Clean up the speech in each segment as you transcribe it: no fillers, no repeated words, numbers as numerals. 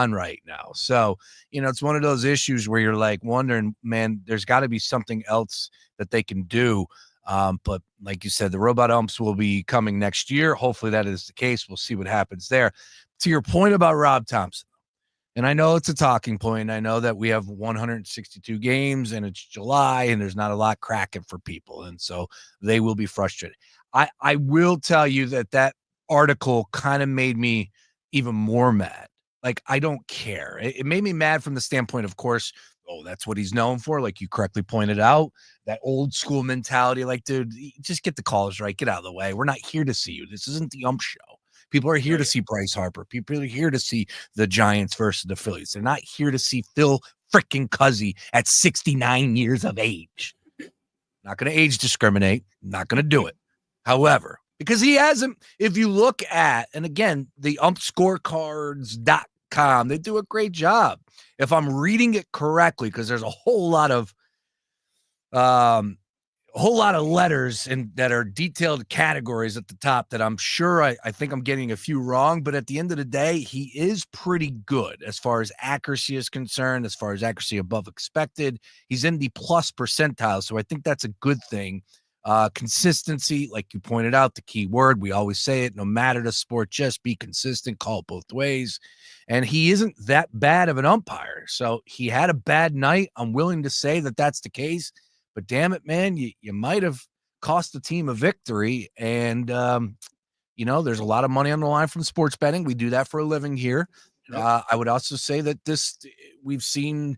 on right now. So, it's one of those issues where you're like wondering, man, there's got to be something else that they can do. But like you said, the robot umps will be coming next year. Hopefully that is the case. We'll see what happens there. To your point about Rob Thompson, and I know it's a talking point. I know that we have 162 games and it's July and there's not a lot cracking for people. And so they will be frustrated. I will tell you that article kind of made me even more mad. Like, I don't care. It made me mad from the standpoint, of course, that's what he's known for. Like you correctly pointed out, that old school mentality. Like, dude, just get the calls right. Get out of the way. We're not here to see you. This isn't the ump show. People are here to see Bryce Harper. People are here to see the Giants versus the Phillies. They're not here to see Phil freaking Cuzzy at 69 years of age. Not going to age discriminate. Not going to do it. However, because he hasn't, if you look at, and again, the umpscorecards.com, they do a great job. If I'm reading it correctly, because there's a whole lot of letters and that are detailed categories at the top that I'm sure I think I'm getting a few wrong, but at the end of the day, he is pretty good as far as accuracy is concerned, as far as accuracy above expected. He's in the plus percentile, so I think that's a good thing. Consistency, like you pointed out, the key word. We always say it, no matter the sport, just be consistent, call it both ways. And he isn't that bad of an umpire. So he had a bad night. I'm willing to say that that's the case. But damn it, man, you might have cost the team a victory. And, there's a lot of money on the line from sports betting. We do that for a living here. I would also say that we've seen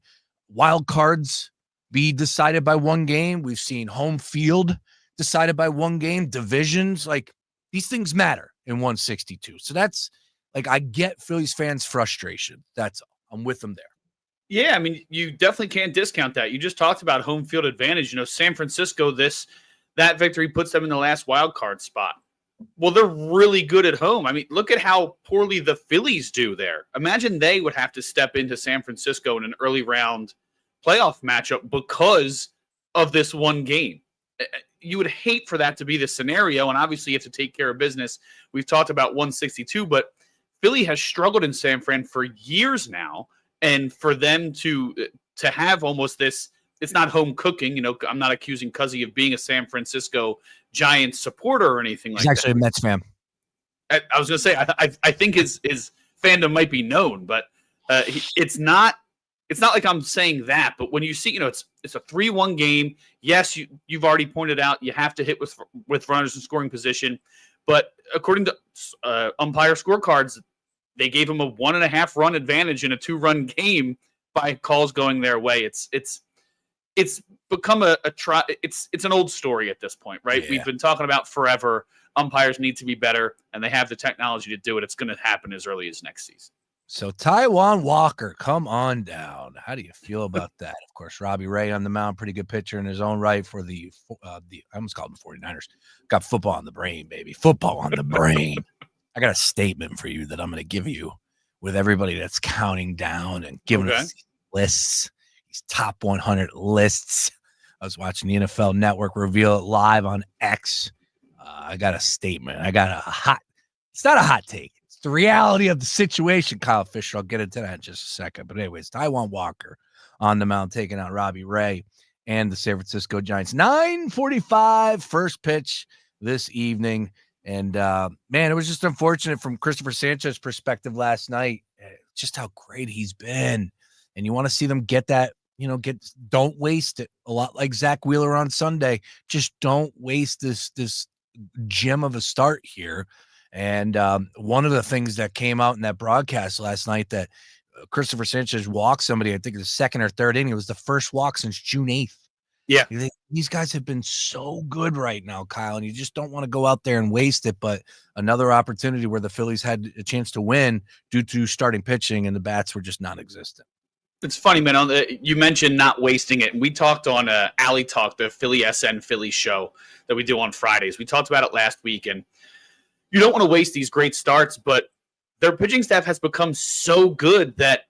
wild cards be decided by one game. We've seen home field decided by one game, divisions. Like, these things matter in 162. So that's like, I get Phillies fans' frustration. That's all. I'm with them there. Yeah, I mean, you definitely can't discount that. You just talked about home field advantage. San Francisco, that victory puts them in the last wild card spot. Well, they're really good at home. I mean, look at how poorly the Phillies do there. Imagine they would have to step into San Francisco in an early round playoff matchup because of this one game. You would hate for that to be the scenario, and obviously you have to take care of business. We've talked about 162, but Philly has struggled in San Fran for years now, and for them to have almost this, it's not home cooking. I'm not accusing Cuzzy of being a San Francisco Giants supporter or anything like that. He's actually a Mets fan. I was going to say, I think his fandom might be known, but it's not like I'm saying that. But when you see, it's a 3-1 game. Yes, you've already pointed out you have to hit with runners in scoring position. But according to umpire scorecards, they gave him a 1.5 run advantage in a 2-run game by calls going their way. It's become it's an old story at this point, right? Yeah. We've been talking about forever. Umpires need to be better, and they have the technology to do it. It's going to happen as early as next season. So Taijuan Walker, come on down. How do you feel about that? Of course, Robbie Ray on the mound, pretty good pitcher in his own right for I almost called them 49ers. Got football on the brain, baby. Football on the brain. I got a statement for you that I'm going to give you with everybody that's counting down and giving us lists, these top 100 lists. I was watching the NFL Network reveal it live on X. I got a statement. It's not a hot take. It's the reality of the situation, Kyle Fisher. I'll get into that in just a second. But anyways, Taijuan Walker on the mound taking out Robbie Ray and the San Francisco Giants. 9:45 first pitch this evening. And, man, it was just unfortunate from Christopher Sanchez's perspective last night, just how great he's been. And you want to see them get that, don't waste it. A lot like Zach Wheeler on Sunday. Just don't waste this gem of a start here. And one of the things that came out in that broadcast last night that Christopher Sanchez walked somebody, I think the second or third inning, it was the first walk since June 8th. Yeah. These guys have been so good right now, Kyle, and you just don't want to go out there and waste it. But another opportunity where the Phillies had a chance to win due to starting pitching, and the bats were just non-existent. It's funny, man. You mentioned not wasting it. And we talked on Alley Talk, the Philly SN Philly show that we do on Fridays. We talked about it last week, and you don't want to waste these great starts, but their pitching staff has become so good that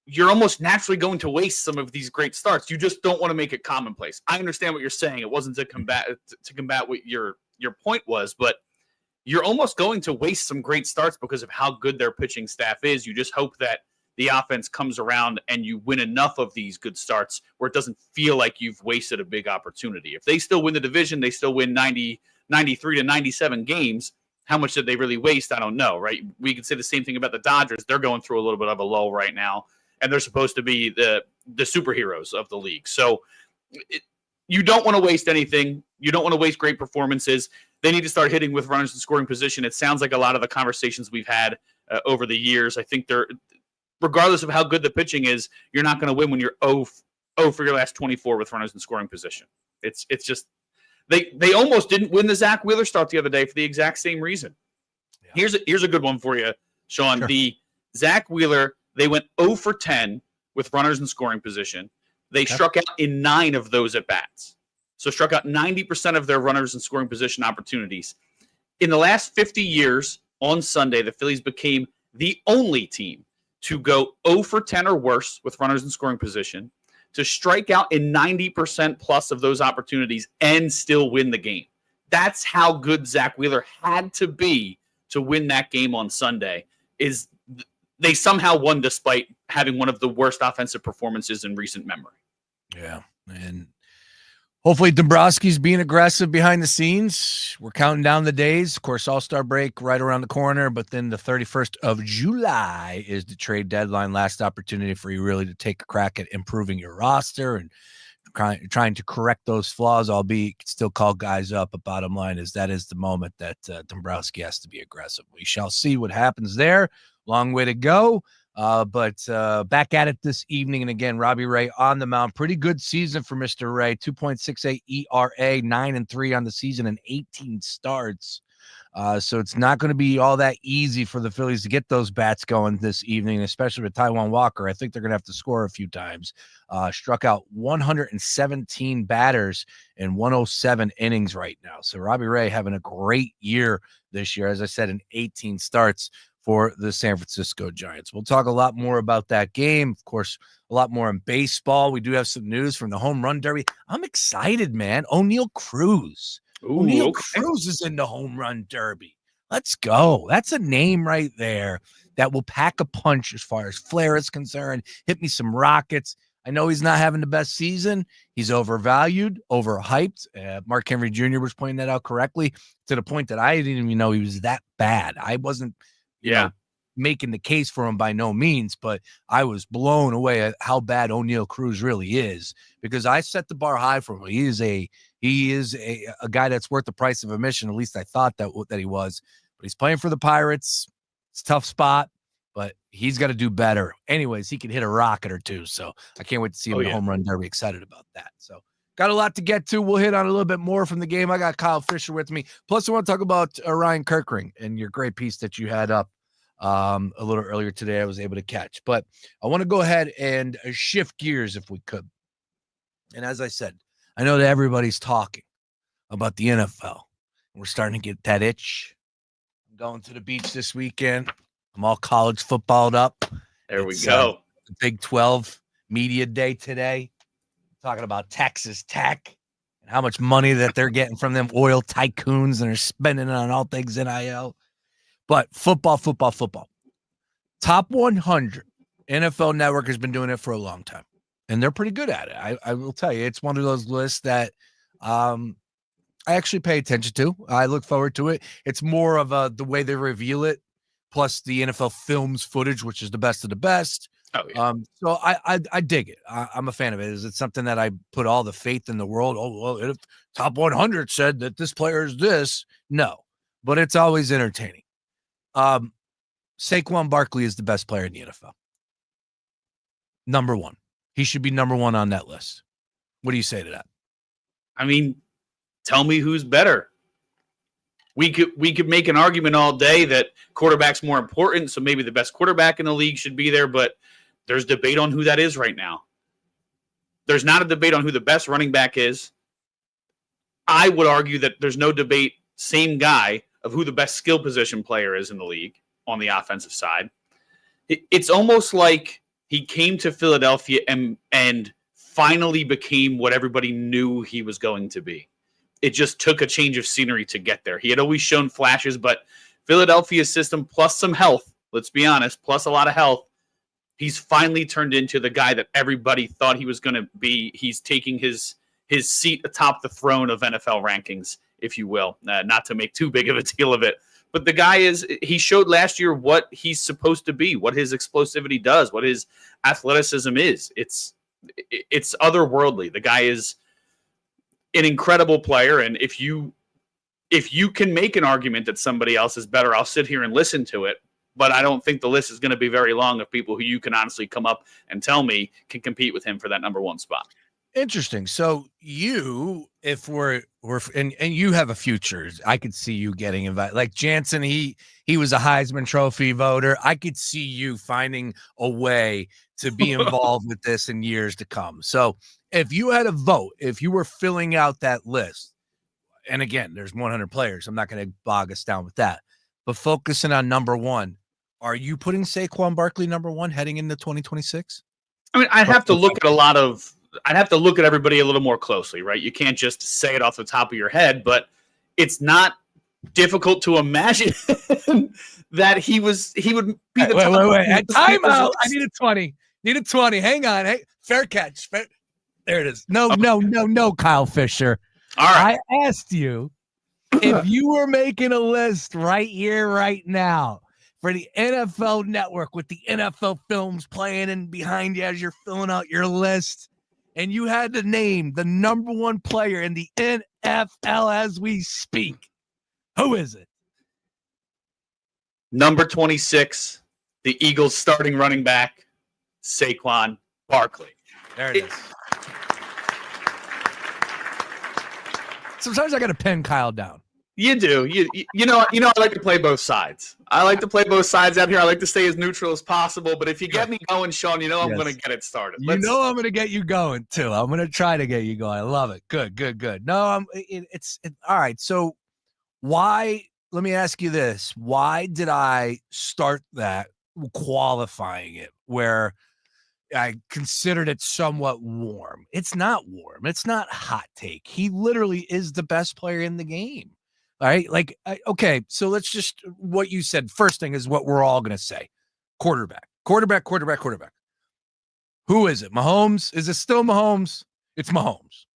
you're almost naturally going to waste some of these great starts. You just don't want to make it commonplace. I understand what you're saying. It wasn't to combat what your point was, but you're almost going to waste some great starts because of how good their pitching staff is. You just hope that the offense comes around and you win enough of these good starts where it doesn't feel like you've wasted a big opportunity. If they still win the division, they still win 93 to 97 games. How much did they really waste? I don't know, right? We could say the same thing about the Dodgers. They're going through a little bit of a lull right now, and they're supposed to be the superheroes of the league. So you don't want to waste anything. You don't want to waste great performances. They need to start hitting with runners in scoring position. It sounds like a lot of the conversations we've had over the years. I think they're, regardless of how good the pitching is, you're not going to win when you're 0 for your last 24 with runners in scoring position. It's just they almost didn't win the Zach Wheeler start the other day for the exact same reason. Yeah. Here's a good one for you, Sean. Sure. The Zach Wheeler, they went 0 for 10 with runners in scoring position. They struck out in 9 of those at bats. So struck out 90% of their runners in scoring position opportunities. In the last 50 years, on Sunday, the Phillies became the only team to go 0 for 10 or worse with runners in scoring position, to strike out in 90% plus of those opportunities and still win the game. That's how good Zach Wheeler had to be to win that game on Sunday. Is they somehow won despite having one of the worst offensive performances in recent memory. Yeah, and hopefully Dombrowski's being aggressive behind the scenes. We're counting down the days. Of course, All-Star break right around the corner, but then the 31st of July is the trade deadline. Last opportunity for you really to take a crack at improving your roster and trying to correct those flaws, albeit you can still call guys up. But bottom line is that is the moment that Dombrowski has to be aggressive. We shall see what happens there. Long way to go. But back at it this evening. And again, Robbie Ray on the mound. Pretty good season for Mr. Ray. 2.68 ERA, 9-3 on the season and 18 starts. So it's not going to be all that easy for the Phillies to get those bats going this evening, especially with Taijuan Walker. I think they're going to have to score a few times. Struck out 117 batters in 107 innings right now. So Robbie Ray having a great year this year. As I said, in 18 starts for the San Francisco Giants. We'll talk a lot more about that game. Of course, a lot more in baseball. We do have some news from the home run derby. I'm excited, man. O'Neal Cruz. O'Neal Cruz is in the home run derby. Let's go. That's a name right there that will pack a punch as far as flair is concerned. Hit me some rockets. I know he's not having the best season. He's overvalued, overhyped. Mark Henry Jr. was pointing that out correctly, to the point that I didn't even know he was that bad. I wasn't you know, making the case for him by no means, but I was blown away at how bad O'Neal Cruz really is, because I set the bar high for him. He is a guy that's worth the price of admission. At least I thought that he was. But he's playing for the Pirates. It's a tough spot, but he's got to do better. Anyways, he can hit a rocket or two. So I can't wait to see him in the home run derby. Excited about that. So got a lot to get to. We'll hit on a little bit more from the game. I got Kyle Fisher with me. Plus, I want to talk about Ryan Kirkring and your great piece that you had up a little earlier today. I was able to catch. But I want to go ahead and shift gears if we could. And as I said, I know that everybody's talking about the NFL. We're starting to get that itch. I'm going to the beach this weekend. I'm all college footballed up. There we go. The Big 12 media day today. Talking about Texas Tech and how much money that they're getting from them oil tycoons and are spending it on all things NIL. But football. Top 100 NFL Network has been doing it for a long time, and they're pretty good at it. I will tell you, it's one of those lists that I actually pay attention to. I look forward to it. It's more of the way they reveal it, plus the NFL Films footage, which is the best of the best. Oh, yeah. So I dig it. I'm a fan of it. Is it something that I put all the faith in the world? Oh, well, if top 100 said that this player is this, no, but it's always entertaining. Saquon Barkley is the best player in the NFL. Number one. He should be number one on that list. What do you say to that? I mean, tell me who's better. We could make an argument all day that quarterback's more important, so maybe the best quarterback in the league should be there, but there's debate on who that is right now. There's not a debate on who the best running back is. I would argue that there's no debate, same guy, of who the best skill position player is in the league on the offensive side. It's almost like he came to Philadelphia and finally became what everybody knew he was going to be. It just took a change of scenery to get there. He had always shown flashes, but Philadelphia's system plus some health, let's be honest, plus a lot of health, He's finally turned into the guy that everybody thought he was going to be. He's taking his seat atop the throne of NFL rankings, if you will, not to make too big of a deal of it. But the guy he showed last year what he's supposed to be, what his explosivity does, what his athleticism is. It's otherworldly. The guy is an incredible player. And if you can make an argument that somebody else is better, I'll sit here and listen to it. But I don't think the list is going to be very long of people who you can honestly come up and tell me can compete with him for that number one spot. Interesting. So you, if we're and you have a future, I could see you getting invited. Like Jansen, he was a Heisman Trophy voter. I could see you finding a way to be involved with this in years to come. So if you had a vote, if you were filling out that list, and again, there's 100 players. I'm not going to bog us down with that, but focusing on number one, are you putting Saquon Barkley number one heading into 2026? I mean, I'd have to look at everybody a little more closely, right? You can't just say it off the top of your head, but it's not difficult to imagine that he would be the wait. Timeout. I need a 20. Need a 20. Hang on. Hey, fair catch. There it is. No, Kyle Fisher. All right. I asked you if you were making a list right here, right now for the NFL Network with the NFL films playing in behind you as you're filling out your list, and you had to name the number one player in the NFL as we speak, who is it? Number 26, the Eagles starting running back, Saquon Barkley. There it is. Sometimes I got to pin Kyle down. You do. You know, I like to play both sides. I like to play both sides out here. I like to stay as neutral as possible. But if you get me going, Sean, I'm going to get it started. I'm going to get you going, too. I'm going to try to get you going. I love it. Good. No, it's all right. So why, let me ask you this. Why did I start that qualifying it where I considered it somewhat warm? It's not warm. It's not hot take. He literally is the best player in the game. All right. Okay. So let's just, what you said first thing is what we're all going to say. Quarterback. Who is it? Mahomes? Is it still Mahomes? It's Mahomes.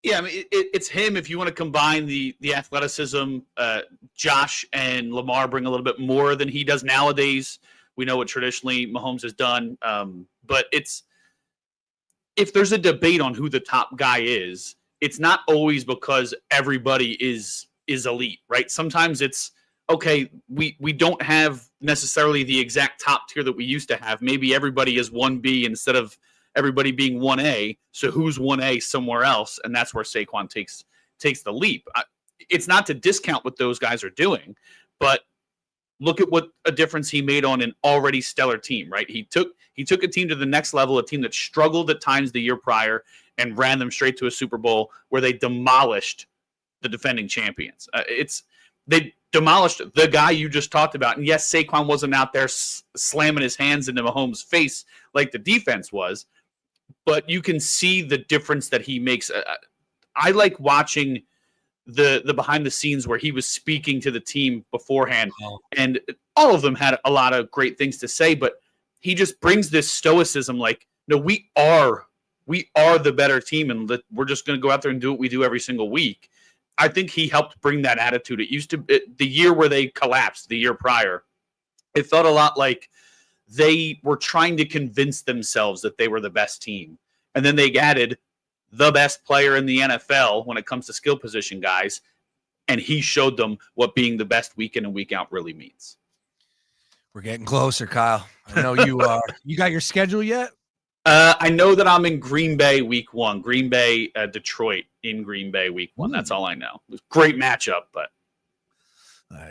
Yeah. I mean, it's him. If you want to combine the athleticism, Josh and Lamar bring a little bit more than he does nowadays. We know what traditionally Mahomes has done. But if there's a debate on who the top guy is, it's not always because everybody is elite, right? Sometimes it's, okay, we don't have necessarily the exact top tier that we used to have. Maybe everybody is 1B instead of everybody being 1A. So who's 1A somewhere else? And that's where Saquon takes the leap. It's not to discount what those guys are doing, but look at what a difference he made on an already stellar team, right? He took a team to the next level, a team that struggled at times the year prior, and ran them straight to a Super Bowl where they demolished the defending champions. They demolished the guy you just talked about. And yes, Saquon wasn't out there slamming his hands into Mahomes' face like the defense was, but you can see the difference that he makes. I like watching the behind the scenes where he was speaking to the team beforehand, and all of them had a lot of great things to say, but he just brings this stoicism like, no, we are the better team, and we're just going to go out there and do what we do every single week. I think he helped bring that attitude. It used to, the year where they collapsed the year prior, it felt a lot like they were trying to convince themselves that they were the best team. And then they added the best player in the NFL when it comes to skill position guys, and he showed them what being the best week in and week out really means. We're getting closer, Kyle. I know you are. You got your schedule yet? I know that I'm in Green Bay week 1. Green Bay, Detroit in Green Bay week 1. That's all I know. It was a great matchup, but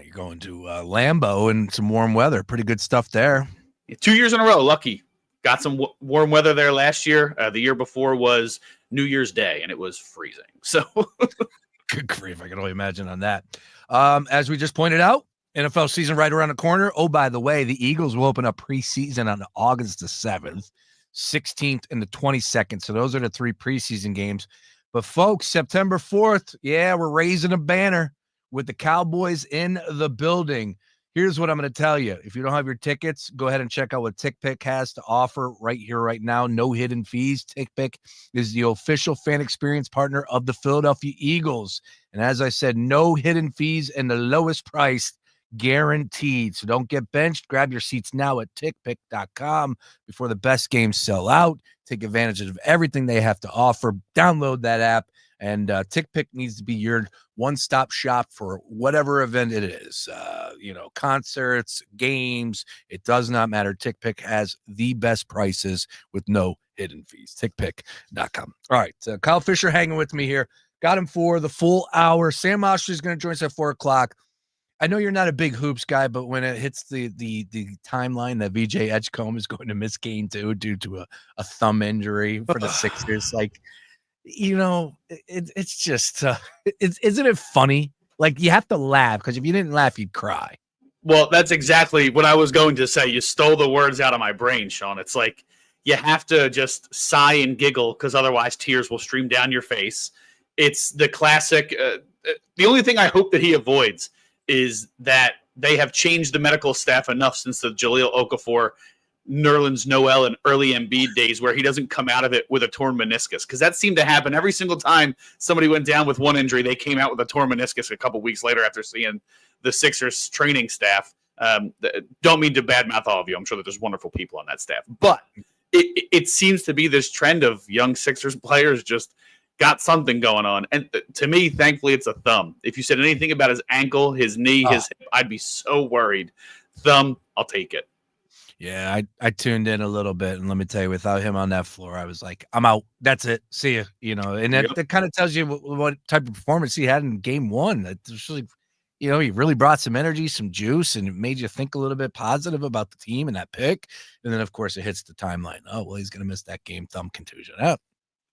you're going to Lambeau and some warm weather. Pretty good stuff there. 2 years in a row. Lucky. Got some warm weather there last year. The year before was New Year's Day, and it was freezing. So good grief. I can only imagine on that. As we just pointed out, NFL season right around the corner. Oh, by the way, the Eagles will open up preseason on August the 7th. 16th and the 22nd. So those are the 3 preseason games. But folks, September 4th, we're raising a banner with the Cowboys in the building. Here's what I'm going to tell you. If you don't have your tickets, go ahead and check out what TickPick has to offer right here, right now. No hidden fees. TickPick is the official fan experience partner of the Philadelphia Eagles. And as I said, no hidden fees and the lowest price guaranteed. So don't get benched. Grab your seats now at tickpick.com before the best games sell out. Take advantage of everything they have to offer. Download that app. And TickPick needs to be your one-stop shop for whatever event it is. Concerts, games, it does not matter. TickPick has the best prices with no hidden fees. TickPick.com. All right, Kyle Fisher hanging with me here. Got him for the full hour. Sam Oshry is going to join us at 4 o'clock. I know you're not a big hoops guy, but when it hits the timeline that VJ Edgecombe is going to miss game 2 due to a thumb injury for the Sixers, it's just, isn't it funny? Like, you have to laugh, because if you didn't laugh, you'd cry. Well, that's exactly what I was going to say. You stole the words out of my brain, Sean. It's like you have to just sigh and giggle, because otherwise tears will stream down your face. It's the classic. The only thing I hope that he avoids is that they have changed the medical staff enough since the Jahlil Okafor, Nerlens Noel, and early Embiid days where he doesn't come out of it with a torn meniscus, because that seemed to happen every single time somebody went down with one injury. They came out with a torn meniscus a couple weeks later after seeing the Sixers training staff. Don't mean to badmouth all of you. I'm sure that there's wonderful people on that staff, but it seems to be this trend of young Sixers players just got something going on. And to me, thankfully, it's a thumb. If you said anything about his ankle, his knee, his hip, I'd be so worried. Thumb, I'll take it. Yeah, I tuned in a little bit, and let me tell you, without him on that floor, I was like, I'm out. That's it. See you. And that kind of tells you what type of performance he had in game 1. That was really, he really brought some energy, some juice, and it made you think a little bit positive about the team and that pick. And then, of course, it hits the timeline. Oh, well, he's going to miss that game. Thumb contusion. Oh,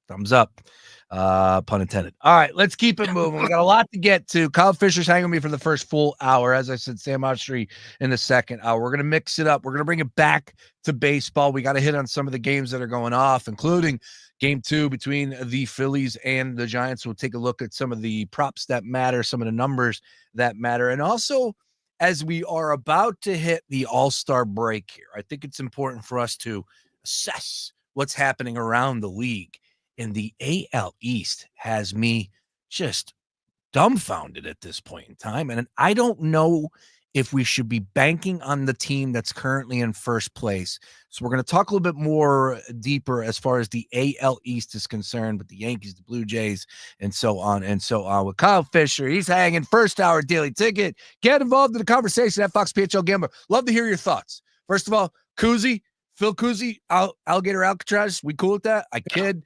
thumbs up. Pun intended. All right, let's keep it moving. We got a lot to get to. Kyle Fisher's hanging with me for the first full hour. As I said, Sam Oshry in the second hour. We're going to mix it up. We're going to bring it back to baseball. We got to hit on some of the games that are going off, including game 2 between the Phillies and the Giants. We'll take a look at some of the props that matter, some of the numbers that matter. And also, as we are about to hit the All-Star break here, I think it's important for us to assess what's happening around the league. And the AL East has me just dumbfounded at this point in time. And I don't know if we should be banking on the team that's currently in first place. So we're going to talk a little bit more deeper as far as the AL East is concerned, with the Yankees, the Blue Jays, and so on and so on. With Kyle Fisher, he's hanging first hour daily ticket. Get involved in the conversation at Fox PHL Gambler. Love to hear your thoughts. First of all, Phil Cousy, Alligator Alcatraz, we cool with that? I kid.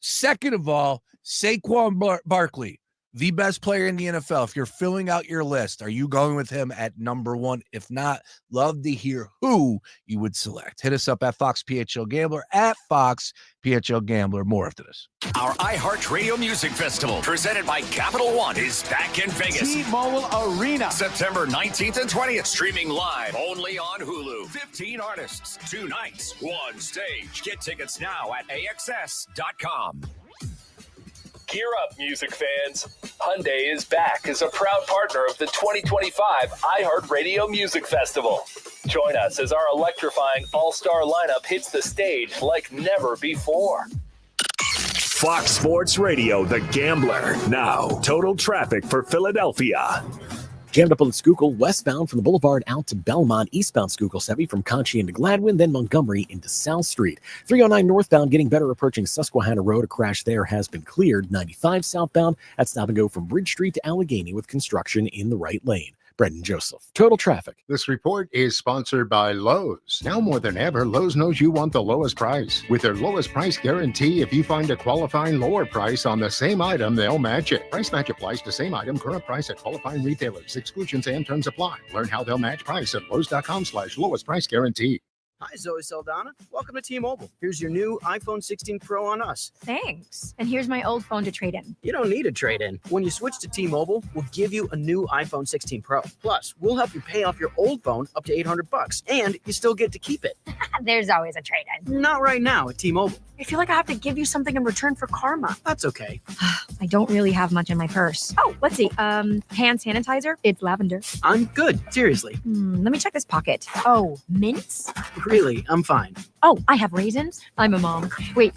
Second of all, Saquon Barkley, the best player in the NFL. If you're filling out your list, are you going with him at number 1? If not, love to hear who you would select. Hit us up at Fox PHL Gambler, at Fox PHL Gambler. More after this. Our iHeartRadio Music Festival, presented by Capital One, is back in Vegas. T-Mobile Arena. September 19th and 20th. Streaming live only on Hulu. 15 artists, 2 nights, 1 stage. Get tickets now at AXS.com. Gear up, music fans. Hyundai is back as a proud partner of the 2025 iHeartRadio Music Festival. Join us as our electrifying all-star lineup hits the stage like never before. Fox Sports Radio, The Gambler. Now, total traffic for Philadelphia. Jammed up on the Schuylkill, westbound from the Boulevard out to Belmont, eastbound Schuylkill heavy from Conchie into Gladwin, then Montgomery into South Street. 309 northbound getting better, approaching Susquehanna Road. A crash there has been cleared. 95 southbound at stop and go from Bridge Street to Allegheny with construction in the right lane. Brendan Joseph, total traffic. This report is sponsored by Lowe's. Now more than ever, Lowe's knows you want the lowest price. With their lowest price guarantee, if you find a qualifying lower price on the same item, they'll match it. Price match applies to same item, current price at qualifying retailers. Exclusions and terms apply. Learn how they'll match price at Lowe's.com/lowest price guarantee. Hi, Zoe Saldana. Welcome to T-Mobile. Here's your new iPhone 16 Pro on us. Thanks. And here's my old phone to trade in. You don't need a trade-in. When you switch to T-Mobile, we'll give you a new iPhone 16 Pro. Plus, we'll help you pay off your old phone up to $800, and you still get to keep it. There's always a trade-in. Not right now at T-Mobile. I feel like I have to give you something in return for karma. That's okay. I don't really have much in my purse. Oh, let's see. Hand sanitizer. It's lavender. I'm good. Seriously. Let me check this pocket. Oh, mints? Really, I'm fine. Oh, I have raisins. I'm a mom. Wait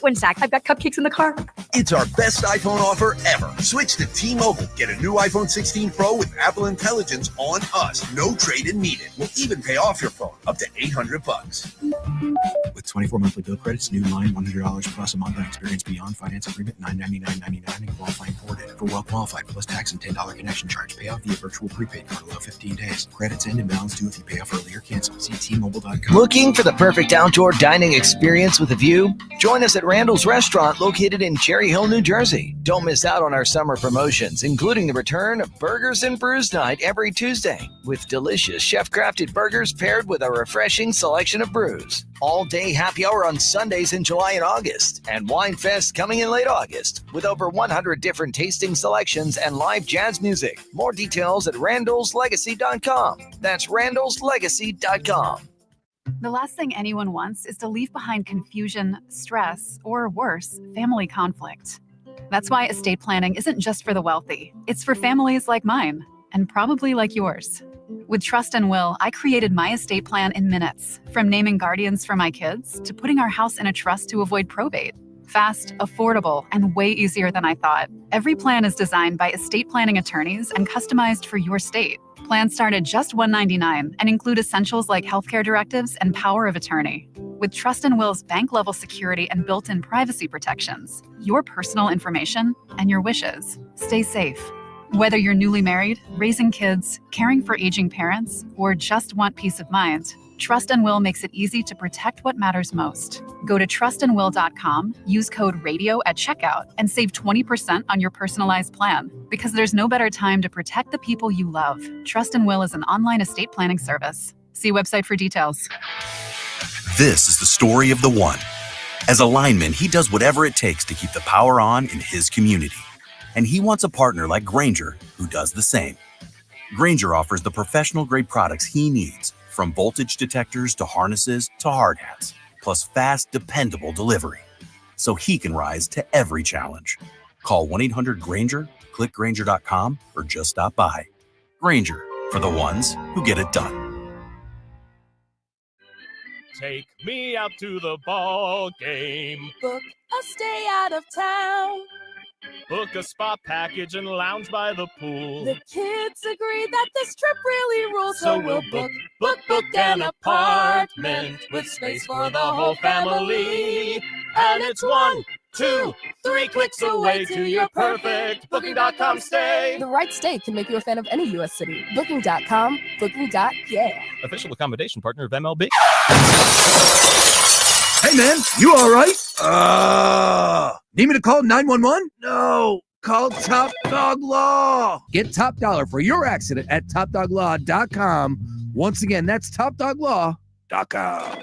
1 sec. I've got cupcakes in the car. It's our best iPhone offer ever. Switch to T-Mobile. Get a new iPhone 16 Pro with Apple Intelligence on us. No trade-in needed. We'll even pay off your phone up to $800. With 24 monthly bill credits, new line $100 plus a month on experience beyond finance agreement $999.99 and qualifying forwarded. For well qualified plus tax and $10 connection charge. Pay off via virtual prepaid card. Allow 15 days. Credits end and balance due if you pay off early or cancel. See T-Mobile.com. Looking for the perfect outdoor dining experience with a view? Join us at Randall's Restaurant located in Cherry Hill, New Jersey. Don't miss out on our summer promotions, including the return of Burgers and Brews Night every Tuesday with delicious chef-crafted burgers paired with a refreshing selection of brews. All-day happy hour on Sundays in July and August, and Wine Fest coming in late August with over 100 different tasting selections and live jazz music. More details at randallslegacy.com. That's randallslegacy.com. The last thing anyone wants is to leave behind confusion, stress, or worse, family conflict. That's why estate planning isn't just for the wealthy. It's for families like mine, and probably like yours. With Trust and Will, I created my estate plan in minutes, from naming guardians for my kids to putting our house in a trust to avoid probate. Fast, affordable, and way easier than I thought. Every plan is designed by estate planning attorneys and customized for your state. Plans start at just $199 and include essentials like healthcare directives and power of attorney. With Trust and Will's bank-level security and built-in privacy protections, your personal information and your wishes stay safe. Whether you're newly married, raising kids, caring for aging parents, or just want peace of mind, Trust and Will makes it easy to protect what matters most. Go to trustandwill.com, use code RADIO at checkout, and save 20% on your personalized plan. Because there's no better time to protect the people you love. Trust and Will is an online estate planning service. See website for details. This is the story of the one. As a lineman, he does whatever it takes to keep the power on in his community. And he wants a partner like Grainger who does the same. Grainger offers the professional-grade products he needs, from voltage detectors to harnesses to hard hats, plus fast, dependable delivery, so he can rise to every challenge. Call 1-800-GRAINGER, click Grainger.com, or just stop by. Grainger, for the ones who get it done. Take me out to the ball game. Book a stay out of town. Book a spa package and lounge by the pool. The kids agree that this trip really rules, so we'll book an apartment with space for the whole family. And it's 1, 2, 3 clicks away to your perfect Booking.com stay. The right stay can make you a fan of any U.S. city. Booking.com, Booking.yeah. Official accommodation partner of MLB. Hey, man, you all right? Need me to call 911? No, call Top Dog Law. Get top dollar for your accident at topdoglaw.com. Once again, that's topdoglaw.com.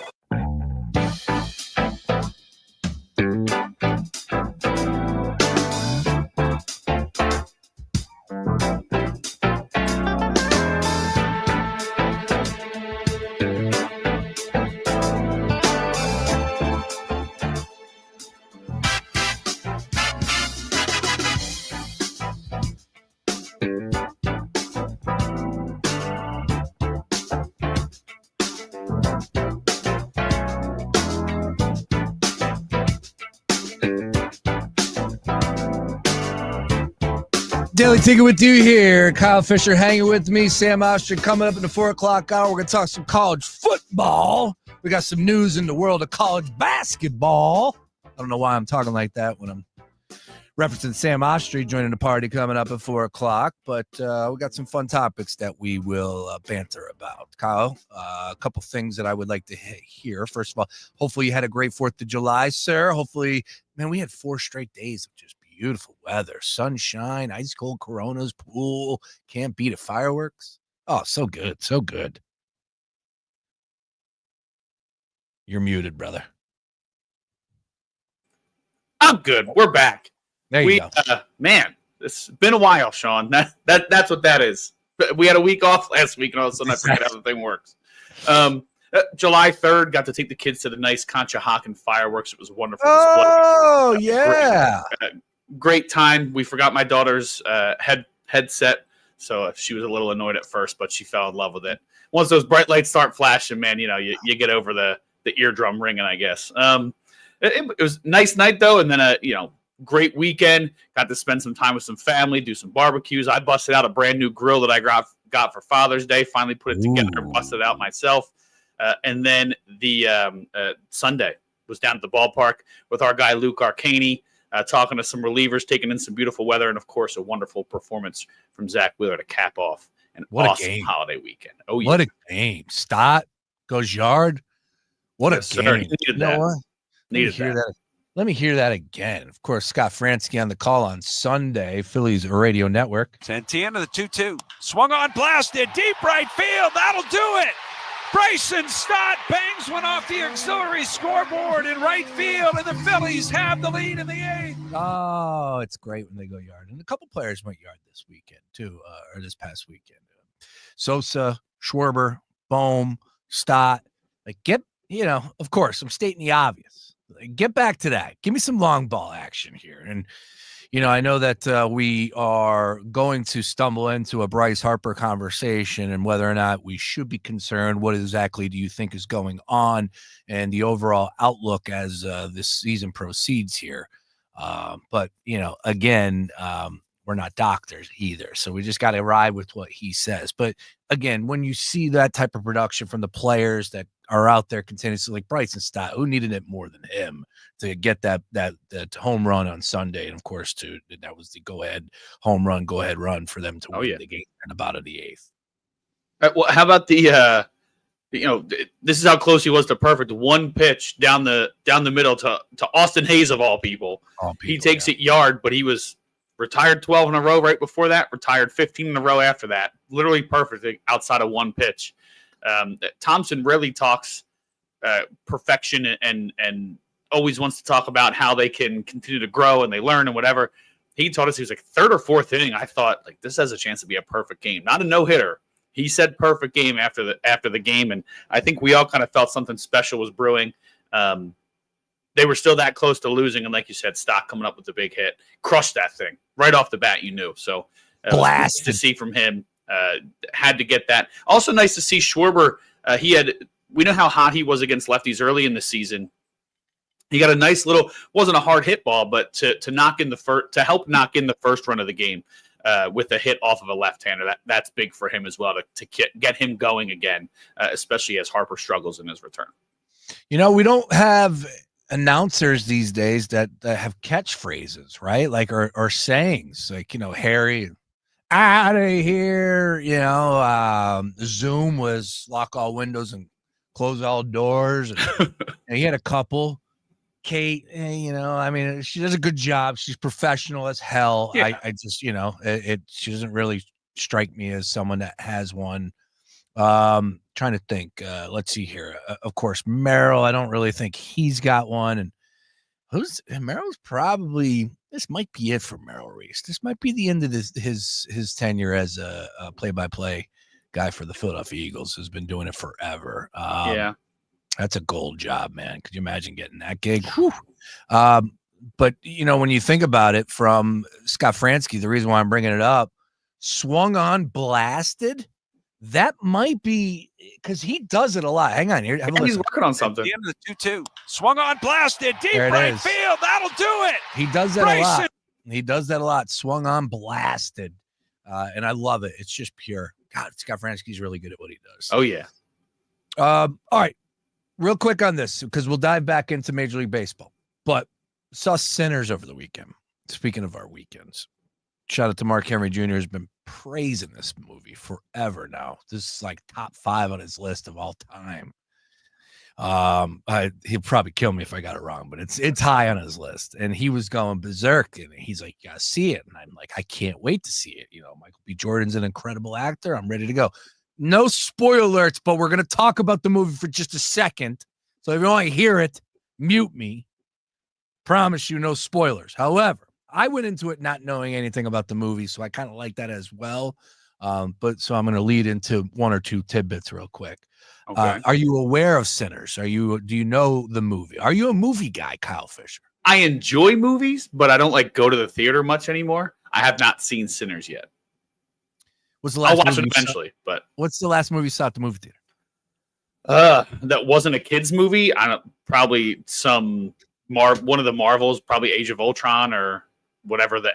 Daily Ticket with you here. Kyle Fisher hanging with me. Sam Oster coming up in the 4 o'clock hour. We're going to talk some college football. We got some news in the world of college basketball. I don't know why I'm talking like that when I'm referencing Sam Oster joining the party coming up at 4 o'clock. But we got some fun topics that we will banter about. Kyle, a couple things that I would like to hear. First of all, hopefully you had a great 4th of July, sir. Hopefully, man, we had 4 straight days of just beautiful weather, sunshine, ice cold Coronas, pool, can't beat it, fireworks. Oh, so good, so good. You're muted, brother. I'm good. We're back. There you go. Man, it's been a while, Sean. That's what that is. We had a week off last week, and all of a sudden I forget how the thing works. July 3rd, got to take the kids to the nice Conshohocken fireworks. It was a wonderful display. Oh, yeah. Great time. We forgot my daughter's headset, so she was a little annoyed at first, but she fell in love with it. Once those bright lights start flashing, man, you get over the eardrum ringing, I guess. It was a nice night, though, and then great weekend. Got to spend some time with some family, do some barbecues. I busted out a brand new grill that I got for Father's Day. Finally put it together, busted it out myself. And then the Sunday was down at the ballpark with our guy Luke Arcaney, talking to some relievers, taking in some beautiful weather, and of course a wonderful performance from Zach Wheeler to cap off an awesome holiday weekend. Oh yeah, what a game! Stott goes yard. What a game! Needed that. Let me hear that again. Of course, Scott Fransky on the call on Sunday, Phillies Radio Network. Santana, the 2-2. Swung on, blasted, deep right field. That'll do it. Bryson Stott bangs one off the auxiliary scoreboard in right field, and the Phillies have the lead in the eighth. Oh, it's great when they go yard. And a couple players went yard this weekend, too, or this past weekend. Sosa, Schwarber, Bohm, Stott. Of course, I'm stating the obvious. Get back to that. Give me some long ball action here. And, I know that we are going to stumble into a Bryce Harper conversation and whether or not we should be concerned. What exactly do you think is going on and the overall outlook as this season proceeds here? But, again, we're not doctors either. So we just got to ride with what he says. But again, when you see that type of production from the players that are out there continuously, like Bryson Stott, who needed it more than him to get that home run on Sunday, and of course, that was the go ahead run for them to win the game in about of the eighth. Well, how about the this is how close he was to perfect. One pitch down the middle to Austin Hayes of all people. He takes it yard, but he was retired 12 in a row right before that, retired 15 in a row after that. Literally perfect outside of one pitch. Thompson rarely talks perfection and always wants to talk about how they can continue to grow and they learn and whatever. He told us he was like third or fourth inning. I thought this has a chance to be a perfect game, not a no-hitter. He said perfect game after the game, and I think we all kind of felt something special was brewing. They were still that close to losing, and like you said, Stock coming up with the big hit, crushed that thing right off the bat. You knew, so blasted to see from him. Had to get that. Also nice to see Schwarber. We know how hot he was against lefties early in the season. He got a nice little, wasn't a hard hit ball, but to help knock in the first run of the game with a hit off of a left-hander. That's big for him as well to get him going again, especially as Harper struggles in his return. We don't have announcers these days that have catchphrases, right? Like or sayings like Harry. Out of here, Zoom was lock all windows and close all doors. And he had a couple. Kate, she does a good job. She's professional as hell. Yeah. I just, she doesn't really strike me as someone that has one. Trying to think. Let's see here. Of course, Merrill. I don't really think he's got one. And Merrill's probably. This might be it for Merrill Reese. This might be the end of his tenure as a play-by-play guy for the Philadelphia Eagles, who's been doing it forever. That's a gold job, man. Could you imagine getting that gig? But, when you think about it from Scott Fransky, the reason why I'm bringing it up, swung on, blasted, that might be because he does it a lot. Hang on here. He's working on something. At the end of the 2-2. Swung on, blasted, deep right field. That'll do it. He does that a lot. He does that a lot. Swung on, blasted. And I love it. It's just pure. God, Scott Fransky's really good at what he does. Oh, yeah. All right. Real quick on this, because we'll dive back into Major League Baseball. But saw Sinners over the weekend. Speaking of our weekends. Shout out to Mark Henry Jr. has been praising this movie forever now. This is like top 5 on his list of all time. He'll probably kill me if I got it wrong, but it's high on his list. And he was going berserk, and he's like, "You gotta see it." And I'm like, "I can't wait to see it." Michael B. Jordan's an incredible actor. I'm ready to go. No spoiler alerts, but we're gonna talk about the movie for just a second. So if you want to hear it, mute me. Promise you no spoilers. However, I went into it not knowing anything about the movie, so I kind of like that as well. But so I'm going to lead into one or two tidbits real quick. Okay. Are you aware of Sinners? Do you know the movie? Are you a movie guy, Kyle Fisher? I enjoy movies, but I don't like go to the theater much anymore. I have not seen Sinners yet. What's the last I'll watch movie it eventually, but what's the last movie you saw at the movie theater? that wasn't a kids movie. I don't probably one of the Marvels, probably Age of Ultron or whatever. The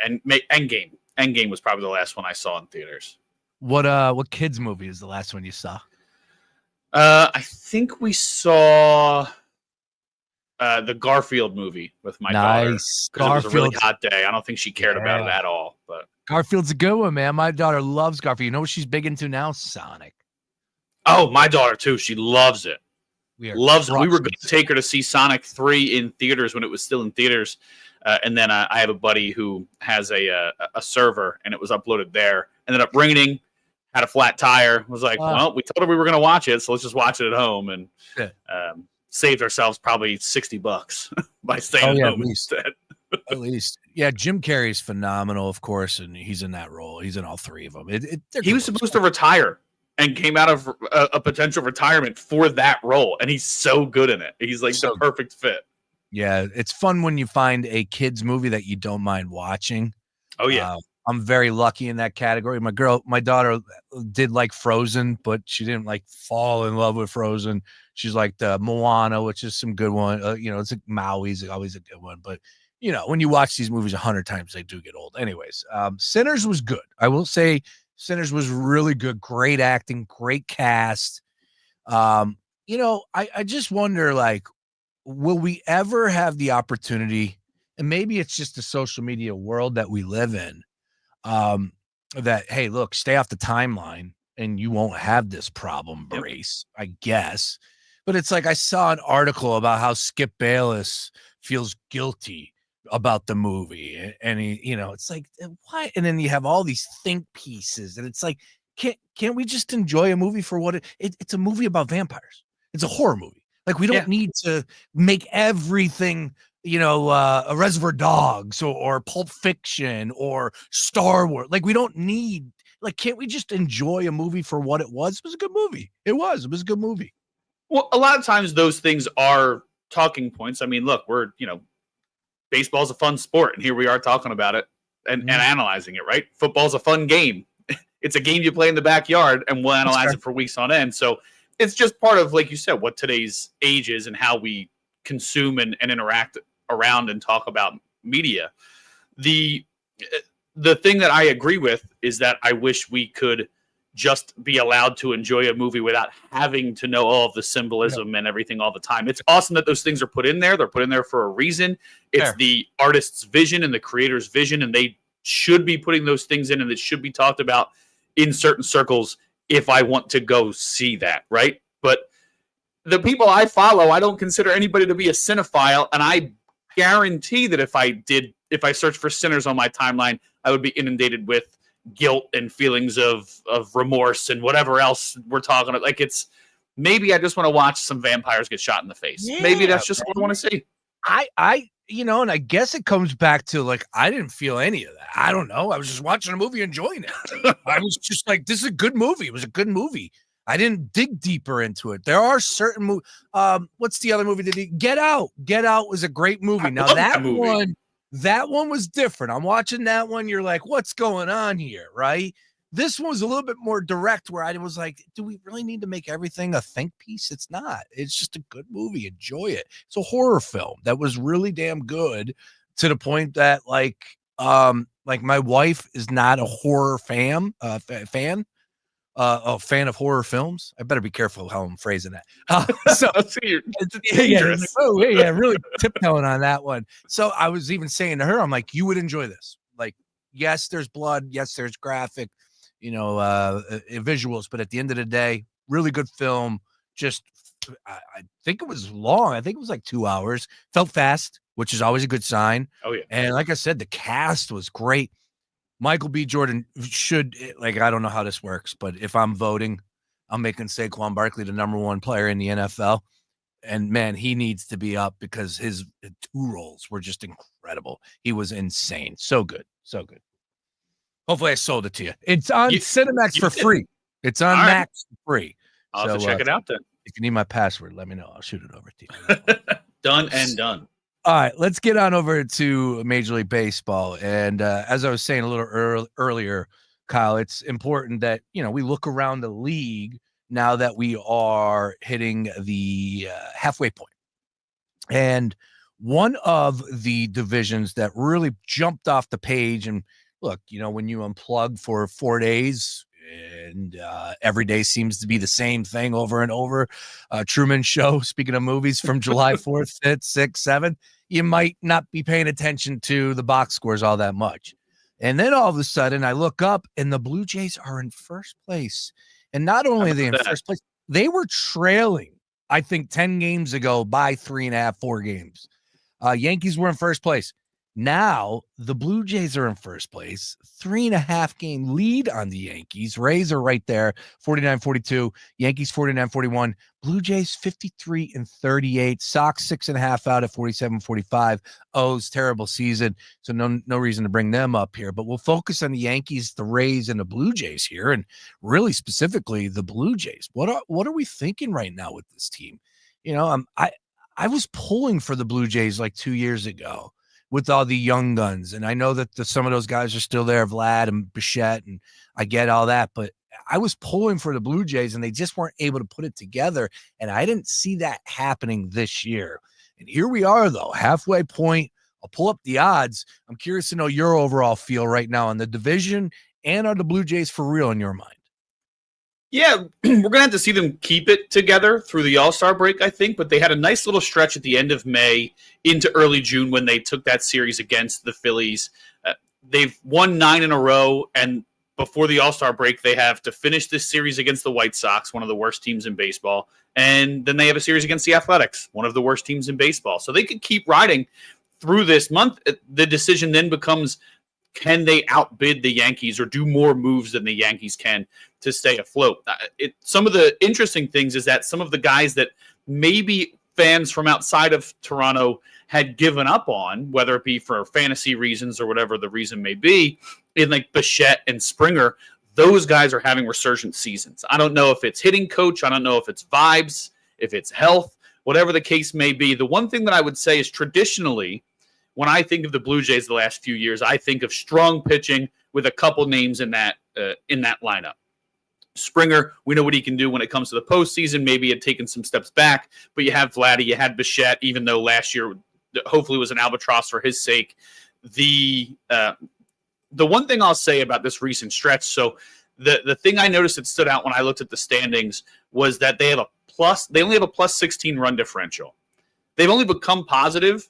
Endgame. Endgame was probably the last one I saw in theaters. What kids movie is the last one you saw? I think we saw the Garfield movie with my daughter. Nice. Because it was a really hot day. I don't think she cared about it at all. But Garfield's a good one, man. My daughter loves Garfield. You know what she's big into now? Sonic. Oh, my daughter too. She loves it. Loves it. We were going crushes. to take her to see Sonic 3 in theaters when it was still in theaters. And then I have a buddy who has a server, and it was uploaded there. Ended up raining, had a flat tire. Was like, well, we told her we were going to watch it, so let's just watch it at home. And saved ourselves probably $60 by staying at home instead. At least. Yeah, Jim Carrey's phenomenal, of course, and he's in that role. He's in all three of them. He was supposed to retire and came out of a potential retirement for that role, and he's so good in it. He's like the perfect fit. Yeah, it's fun when you find a kids movie that you don't mind watching. Oh yeah. I'm very lucky in that category. My daughter did like Frozen, but she didn't like fall in love with Frozen. She's like the Moana, which is some good one. It's like Maui's always a good one. But when you watch these movies 100 times, they do get old. Anyways, Sinners was good. I will say Sinners was really good. Great acting, great cast. I just wonder, like, will we ever have the opportunity? And maybe it's just the social media world that we live in. That, hey, look, stay off the timeline and you won't have this problem, Brace, I guess. But it's like I saw an article about how Skip Bayless feels guilty about the movie. And he, it's like, why? And then you have all these think pieces. And it's like, can't we just enjoy a movie for what it's a movie about vampires? It's a horror movie. Like, we don't need to make everything a Reservoir Dogs or Pulp Fiction or Star Wars. Like, we don't need, can't we just enjoy a movie for what it was? It was a good movie. It was a good movie. Well, a lot of times those things are talking points. I mean, look, we're, baseball's a fun sport, and here we are talking about it and analyzing it, right? Football's a fun game. It's a game you play in the backyard, and we'll analyze it for weeks on end. So it's just part of, like you said, what today's age is and how we consume and interact around and talk about media. The thing that I agree with is that I wish we could just be allowed to enjoy a movie without having to know all of the symbolism and everything all the time. It's awesome that those things are put in there. They're put in there for a reason. It's the artist's vision and the creator's vision, and they should be putting those things in, and it should be talked about in certain circles if I want to go see that, right? But the people I follow, I don't consider anybody to be a cinephile, and I guarantee that if I searched for Sinners on my timeline, I would be inundated with guilt and feelings of remorse and whatever else we're talking about. Like, it's maybe I just want to watch some vampires get shot in the face. Maybe that's just what I want to see. And I guess it comes back to, like, I didn't feel any of that. I don't know. I was just watching a movie, enjoying it. I was just like, this is a good movie. It was a good movie. I didn't dig deeper into it. There are certain movies. What's the other movie? Get Out. Get Out was a great movie. Now that one was different. I'm watching that one. You're like, what's going on here, right? This one was a little bit more direct, where I was like, do we really need to make everything a think piece? It's not. It's just a good movie. Enjoy it. It's a horror film that was really damn good, to the point that like my wife is not a horror fan of horror films. I better be careful how I'm phrasing that. So dangerous. Really tiptoeing on that one. So I was even saying to her, I'm like, you would enjoy this. Like, yes, there's blood. Yes, there's graphic, visuals. But at the end of the day, really good film. Just, I think it was long. I think it was like 2 hours. Felt fast, which is always a good sign. Oh, yeah. And like I said, the cast was great. Michael B. Jordan should, like, I don't know how this works, but if I'm voting, I'm making Saquon Barkley the #1 player in the NFL. And man, he needs to be up because his 2 rolls were just incredible. He was insane. So good. So good. Hopefully I sold it to you. It's on Cinemax for free. It's on Max for free. I'll have to check it out then. If you need my password, let me know. I'll shoot it over to you. Done and done. All right, let's get on over to Major League Baseball. And as I was saying a little earlier, Kyle, it's important that, we look around the league now that we are hitting the halfway point. And one of the divisions that really jumped off the page, and look, when you unplug for 4 days and every day seems to be the same thing over and over, Truman Show, speaking of movies from July 4th, 5th, 6th, 7th, you might not be paying attention to the box scores all that much. And then all of a sudden I look up and the Blue Jays are in first place. And not only are they in first place, they were trailing, I think, 10 games ago by 3.5, 4 games. Yankees were in first place. Now the Blue Jays are in first place, 3.5 game lead on the Yankees. Rays are right there, 49-42. Yankees 49-41. Blue Jays 53-38. Sox 6.5 out at 47-45. O's terrible season, so no reason to bring them up here. But we'll focus on the Yankees, the Rays, and the Blue Jays here, and really specifically the Blue Jays. What are we thinking right now with this team? I was pulling for the Blue Jays like 2 years ago with all the young guns. And I know that some of those guys are still there, Vlad and Bichette, and I get all that, but I was pulling for the Blue Jays and they just weren't able to put it together. And I didn't see that happening this year. And here we are though, halfway point. I'll pull up the odds. I'm curious to know your overall feel right now on the division, and are the Blue Jays for real in your mind? Yeah, we're going to have to see them keep it together through the All-Star break, I think. But they had a nice little stretch at the end of May into early June when they took that series against the Phillies. They've won 9 in a row, and before the All-Star break, they have to finish this series against the White Sox, one of the worst teams in baseball. And then they have a series against the Athletics, one of the worst teams in baseball. So they could keep riding through this month. The decision then becomes, can they outbid the Yankees or do more moves than the Yankees can to stay afloat? Some of the interesting things is that some of the guys that maybe fans from outside of Toronto had given up on, whether it be for fantasy reasons or whatever the reason may be, in like Bichette and Springer, those guys are having resurgent seasons. I don't know if it's hitting coach. I don't know if it's vibes, if it's health, whatever the case may be. The one thing that I would say is traditionally, when I think of the Blue Jays the last few years, I think of strong pitching with a couple names in that lineup. Springer, we know what he can do when it comes to the postseason. Maybe had taken some steps back, but you have Vladdy, you had Bichette, even though last year hopefully was an albatross for his sake. The one thing I'll say about this recent stretch, so the thing I noticed that stood out when I looked at the standings was that they only have a plus 16 run differential. They've only become positive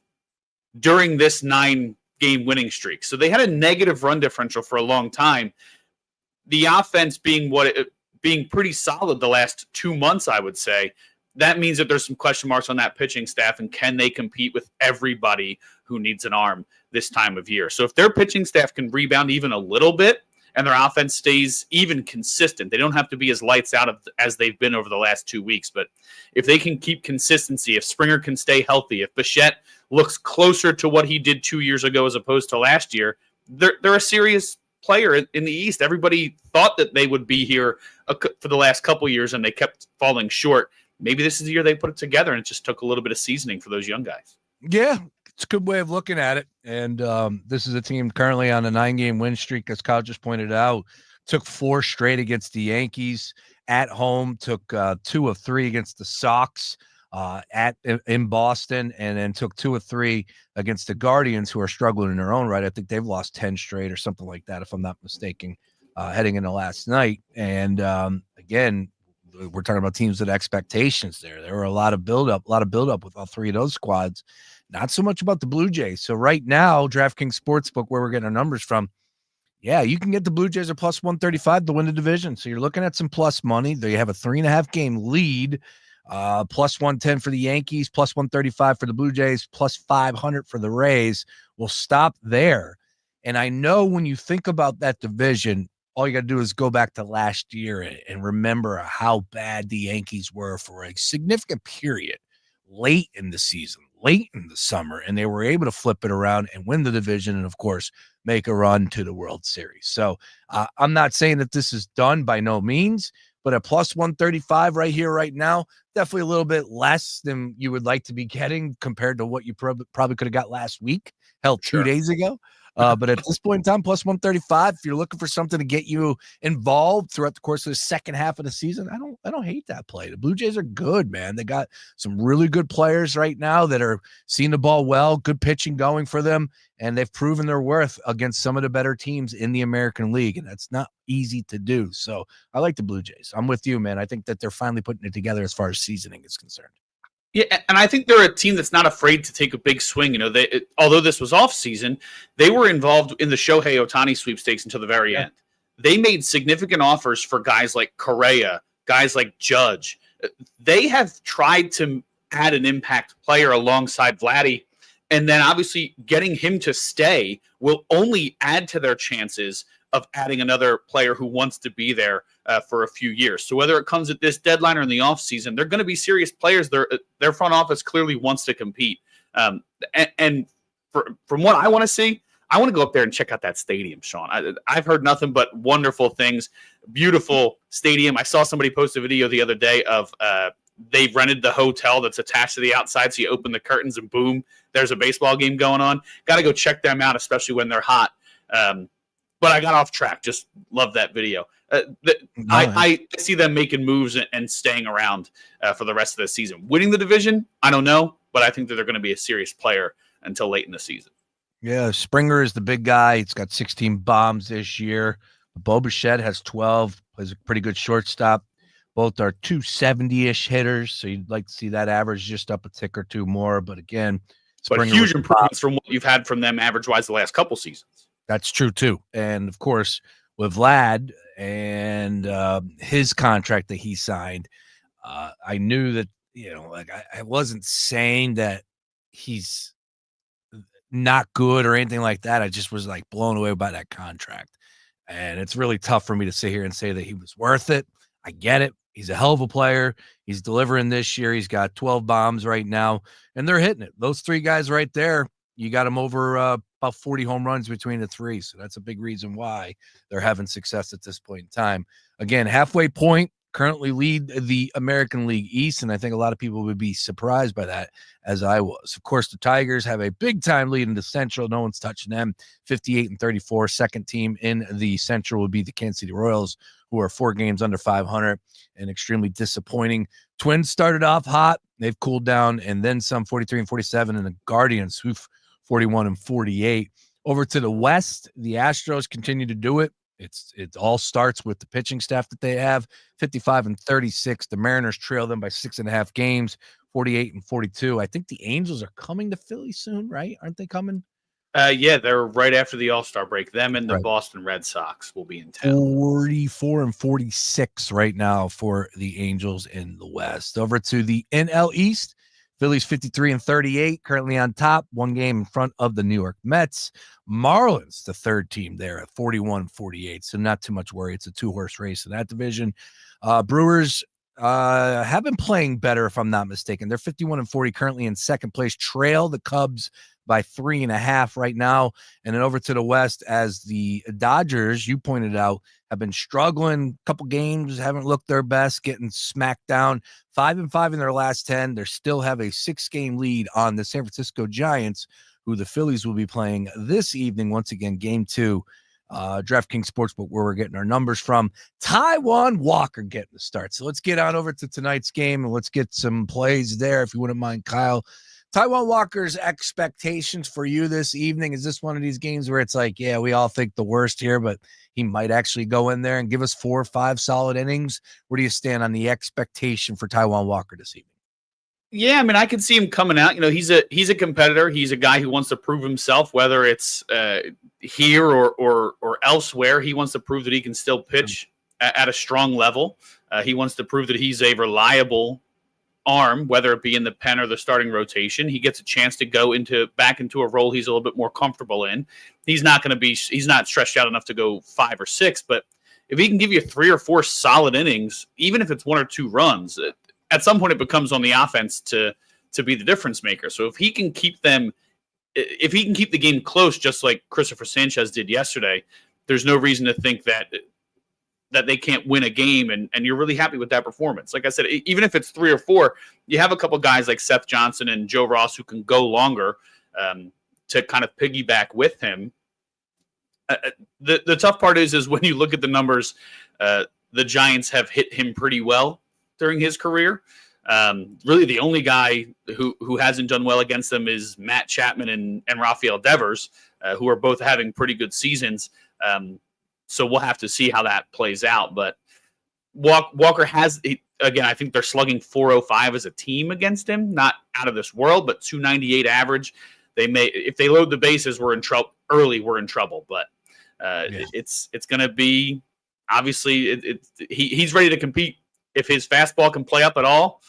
during this 9-game winning streak. So they had a negative run differential for a long time. The offense being pretty solid the last 2 months, I would say. That means that there's some question marks on that pitching staff, and can they compete with everybody who needs an arm this time of year? So if their pitching staff can rebound even a little bit and their offense stays even consistent, they don't have to be as lights out as they've been over the last 2 weeks. But if they can keep consistency, if Springer can stay healthy, if Bichette looks closer to what he did 2 years ago as opposed to last year, they're a serious player in the East. Everybody thought that they would be here for the last couple years, and they kept falling short. Maybe this is the year they put it together, and it just took a little bit of seasoning for those young guys. Yeah, it's a good way of looking at it. And this is a team currently on a 9-game win streak, as Kyle just pointed out. Took 4 straight against the Yankees at home, took 2 of 3 against the Sox in Boston, and then took 2 of 3 against the Guardians, who are struggling in their own right. I think they've lost 10 straight or something like that, if I'm not mistaken, heading into last night. And again, we're talking about teams with expectations there. There were a lot of buildup with all 3 of those squads. Not so much about the Blue Jays. So right now, DraftKings Sportsbook, where we're getting our numbers from, yeah, you can get the Blue Jays at plus 135 to win the division. So you're looking at some plus money. They have a 3.5 game lead, plus 110 for the Yankees, plus 135 for the Blue Jays, plus 500 for the Rays. We'll stop there. And I know when you think about that division, all you got to do is go back to last year and remember how bad the Yankees were for a significant period late in the season, late in the summer, and they were able to flip it around and win the division and, of course, make a run to the World Series. So I'm not saying that this is done by no means, but a plus 135 right here, right now, definitely a little bit less than you would like to be getting compared to what you probably could have got last week, hell, 2 days ago. But at this point in time, plus 135, if you're looking for something to get you involved throughout the course of the second half of the season, I don't hate that play. The Blue Jays are good, man. They got some really good players right now that are seeing the ball well, good pitching going for them, and they've proven their worth against some of the better teams in the American League, and that's not easy to do. So I like the Blue Jays. I'm with you, man. I think that they're finally putting it together as far as seasoning is concerned. Yeah, and I think they're a team that's not afraid to take a big swing. You know, although this was off season, they were involved in the Shohei Ohtani sweepstakes until the very end. They made significant offers for guys like Correa, guys like Judge. They have tried to add an impact player alongside Vladdy, and then obviously getting him to stay will only add to their chances of adding another player who wants to be there for a few years. So whether it comes at this deadline or in the offseason, they're going to be serious players. Their front office clearly wants to compete. And from what I want to see, I want to go up there and check out that stadium, Sean. I've heard nothing but wonderful things. Beautiful stadium. I saw somebody post a video the other day of they've rented the hotel that's attached to the outside. So you open the curtains and boom, there's a baseball game going on. Got to go check them out, especially when they're hot. But I got off track. Just love that video. I see them making moves and staying around for the rest of the season. Winning the division, I don't know, but I think that they're going to be a serious player until late in the season. Yeah, Springer is the big guy. He's got 16 bombs this year. Bo Bichette has 12, plays a pretty good shortstop. Both are 270-ish hitters, so you'd like to see that average just up a tick or two more. But again, Springer, but huge improvements from what you've had from them average-wise the last couple seasons. That's true, too. And, of course, with Vlad and his contract that he signed, I knew that, like I wasn't saying that he's not good or anything like that. I just was, like, blown away by that contract. And it's really tough for me to sit here and say that he was worth it. I get it. He's a hell of a player. He's delivering this year. He's got 12 bombs right now, and they're hitting it. Those three guys right there, you got them over about 40 home runs between the three. So that's a big reason why they're having success at this point in time. Again, halfway point, currently lead the American League East, and I think a lot of people would be surprised by that, as I was. Of course, the Tigers have a big-time lead in the Central. No one's touching them, 58-34. Second team in the Central would be the Kansas City Royals, who are 4 games under 500 and extremely disappointing. Twins started off hot. They've cooled down, and then some, 43-47, and the Guardians, who've 41-48. Over to the West, the Astros continue to do it. It all starts with the pitching staff that they have, 55-36. The Mariners trail them by 6.5 games, 48-42. I think the Angels are coming to Philly soon, right? Aren't they coming? Yeah, they're right after the All-Star break. Them and the Boston Red Sox will be in town. 44-46 right now for the Angels in the West. Over to the NL East. Phillies 53-38, currently on top, 1 game in front of the New York Mets. Marlins, the third team there at 41-48, so not too much worry. It's a 2-horse race in that division. Brewers have been playing better, if I'm not mistaken. They're 51-40, currently in second place, trail the Cubs by 3.5 right now. And then over to the West, as the Dodgers, you pointed out, have been struggling. A couple games, haven't looked their best, getting smacked down. 5-5 in their last 10. They still have a 6-game lead on the San Francisco Giants, who the Phillies will be playing this evening. Once again, game 2, DraftKings Sportsbook, where we're getting our numbers from. Taijuan Walker getting the start. So let's get on over to tonight's game and let's get some plays there, if you wouldn't mind, Kyle. Taijuan Walker's expectations for you this evening. Is this one of these games where it's like, yeah, we all think the worst here, but he might actually go in there and give us 4 or 5 solid innings? Where do you stand on the expectation for Taijuan Walker this evening? Yeah, I mean, I can see him coming out. He's a competitor. He's a guy who wants to prove himself, whether it's here or elsewhere. He wants to prove that he can still pitch at a strong level. He wants to prove that he's a reliable arm, whether it be in the pen or the starting rotation. He gets a chance to go back into a role he's a little bit more comfortable in. He's not stretched out enough to go 5 or 6, but if he can give you 3 or 4 solid innings, even if it's 1 or 2 runs, at some point it becomes on the offense to to be the difference maker. So if he can keep the game close, just like Christopher Sanchez did yesterday, there's no reason to think that they can't win a game, and you're really happy with that performance. Like I said, even if it's 3 or 4, you have a couple guys like Seth Johnson and Joe Ross who can go longer to kind of piggyback with him. The tough part is when you look at the numbers, the Giants have hit him pretty well during his career. Really, the only guy who hasn't done well against them is Matt Chapman and Rafael Devers, who are both having pretty good seasons. So we'll have to see how that plays out. But Walker has, again, I think they're slugging .405 as a team against him. Not out of this world, but .298 average. If they load the bases, we're in trouble early. We're in trouble. But it's going to be, obviously, he's ready to compete. If his fastball can play up at all,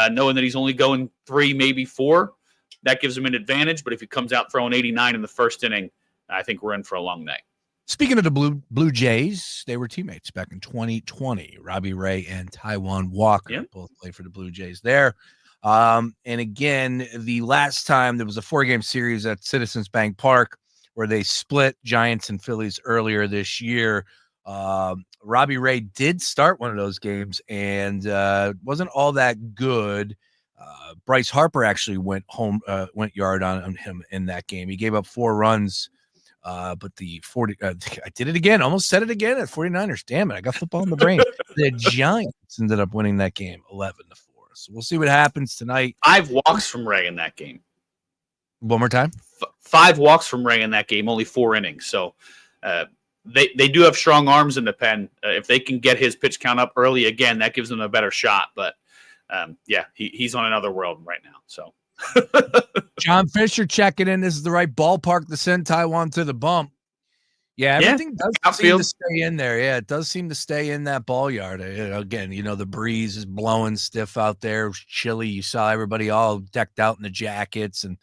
knowing that he's only going 3, maybe 4, that gives him an advantage. But if he comes out throwing 89 in the first inning, I think we're in for a long night. Speaking of the Blue Jays, they were teammates back in 2020. Robbie Ray and Taijuan Walker both played for the Blue Jays there. And again, the last time there was a 4-game series at Citizens Bank Park where they split Giants and Phillies earlier this year. Robbie Ray did start one of those games and wasn't all that good. Bryce Harper actually went yard on him in that game. He gave up 4 runs. But the 40, I did it again. Almost said it again at 49ers. Damn it. I got football in the brain. The Giants ended up winning that game 11-4. So we'll see what happens tonight. 5 walks from Ray in that game. One more time. 5 walks from Ray in that game, only 4 innings. So they do have strong arms in the pen. If they can get his pitch count up early again, that gives them a better shot. But he's on another world right now. So. John Fisher checking in. This is the right ballpark to send Taijuan to the bump. Yeah, everything does seem to stay in there. Yeah, it does seem to stay in that ball yard. Again, the breeze is blowing stiff out there. It was chilly. You saw everybody all decked out in the jackets, and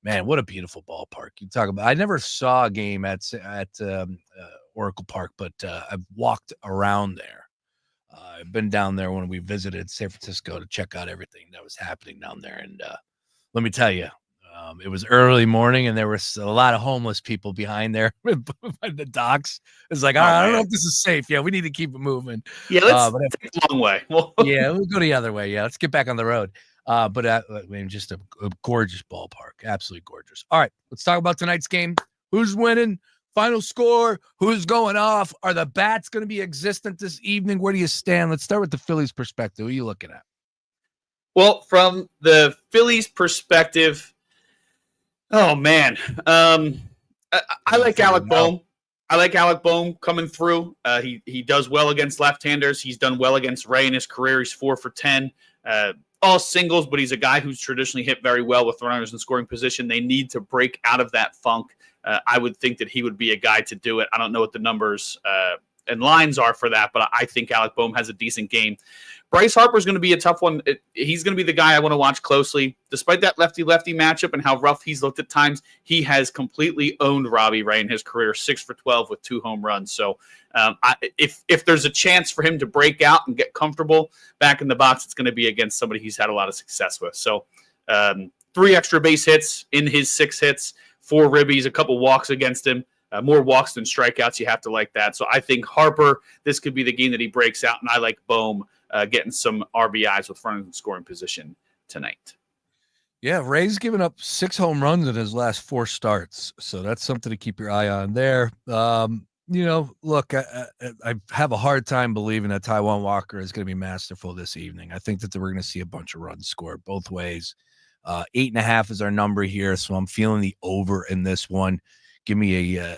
man, what a beautiful ballpark. You talk about. I never saw a game at Oracle Park, but I've walked around there. I've been down there when we visited San Francisco to check out everything that was happening down there, and let me tell you, it was early morning, and there was a lot of homeless people behind there by the docks. It's like, I don't know if this is safe. Yeah, we need to keep it moving. Yeah, let's take the long way. Yeah, we'll go the other way. Yeah, let's get back on the road. But just a gorgeous ballpark. Absolutely gorgeous. All right, let's talk about tonight's game. Who's winning? Final score? Who's going off? Are the bats going to be existent this evening? Where do you stand? Let's start with the Phillies' perspective. Who are you looking at? Well, from the Phillies' perspective, oh man, I like Alec Bohm. I like Alec Bohm coming through. He does well against left-handers. He's done well against Ray in his career. He's 4 for 10, all singles. But he's a guy who's traditionally hit very well with runners in scoring position. They need to break out of that funk. I would think that he would be a guy to do it. I don't know what the numbers and lines are for that, but I think Alec Bohm has a decent game. Bryce Harper is going to be a tough one. He's going to be the guy I want to watch closely. Despite that lefty-lefty matchup and how rough he's looked at times, he has completely owned Robbie Ray in his career, 6 for 12 with 2 home runs. So if there's a chance for him to break out and get comfortable back in the box, it's going to be against somebody he's had a lot of success with. So 3 extra base hits in his 6 hits, 4 ribbies, a couple walks against him. More walks than strikeouts. You have to like that. So I think Harper, this could be the game that he breaks out, and I like Bohm getting some RBIs with runners in scoring position tonight. Yeah, Ray's given up 6 home runs in his last 4 starts, so that's something to keep your eye on there. Look, I have a hard time believing that Taijuan Walker is going to be masterful this evening. I think that we're going to see a bunch of runs scored both ways. 8.5 is our number here, so I'm feeling the over in this one. Give me a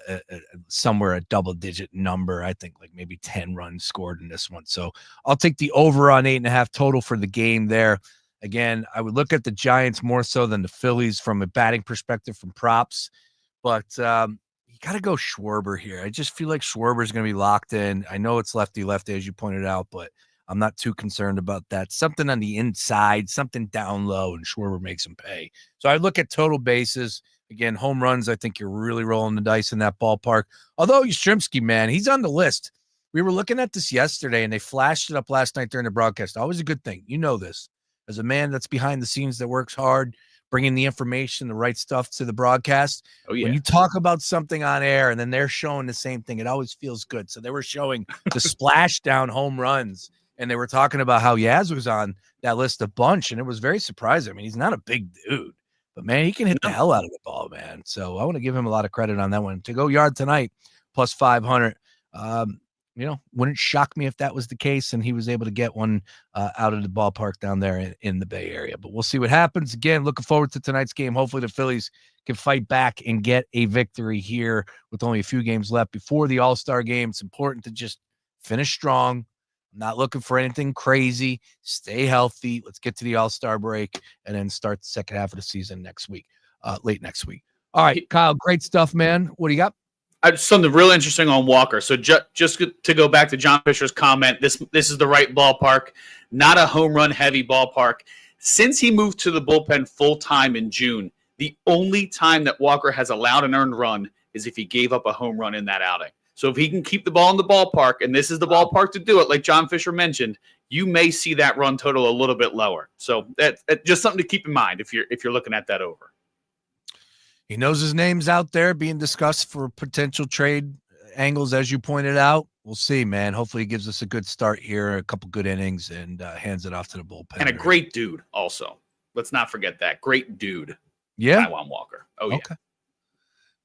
somewhere a double-digit number. I think like maybe 10 runs scored in this one. So I'll take the over on 8.5 total for the game there. Again, I would look at the Giants more so than the Phillies from a batting perspective from props. But you got to go Schwarber here. I just feel like Schwarber is going to be locked in. I know it's lefty-lefty, as you pointed out, but I'm not too concerned about that. Something on the inside, something down low, and Schwarber makes him pay. So I look at total bases. Again, home runs, I think you're really rolling the dice in that ballpark. Although Yastrzemski, man, he's on the list. We were looking at this yesterday, and they flashed it up last night during the broadcast. Always a good thing. You know this. as a man that's behind the scenes that works hard, bringing the information, the right stuff to the broadcast. Oh, yeah. When you talk about something on air and then they're showing the same thing, it always feels good. So they were showing the splashdown home runs, and they were talking about how Yaz was on that list a bunch, and it was very surprising. I mean, he's not a big dude, but man, he can hit the hell out of the ball, man. So I want to give him a lot of credit on that one. To go yard tonight, plus 500. Wouldn't shock me if that was the case and he was able to get one out of the ballpark down there in the Bay Area. But we'll see what happens. Again, looking forward to tonight's game. Hopefully the Phillies can fight back and get a victory here with only a few games left before the All-Star game. It's important to just finish strong. I'm not looking for anything crazy. Stay healthy. Let's get to the All-Star break and then start the second half of the season next week, late next week. All right, Kyle, great stuff, man. What do you got? Something real interesting on Walker. So just to go back to John Fisher's comment, this is the right ballpark, not a home run heavy ballpark. Since he moved to the bullpen full time in June, the only time that Walker has allowed an earned run is if he gave up a home run in that outing. So if he can keep the ball in the ballpark, and this is the ballpark to do it, like John Fisher mentioned, you may see that run total a little bit lower. So that's just something to keep in mind if you're looking at that over. He knows his name's out there being discussed for potential trade angles, as you pointed out. We'll see, man. Hopefully he gives us a good start here, a couple good innings, and hands it off to the bullpen. And a great dude also. Let's not forget that. Great dude. Yeah. Taijuan Walker. Oh, yeah. Okay.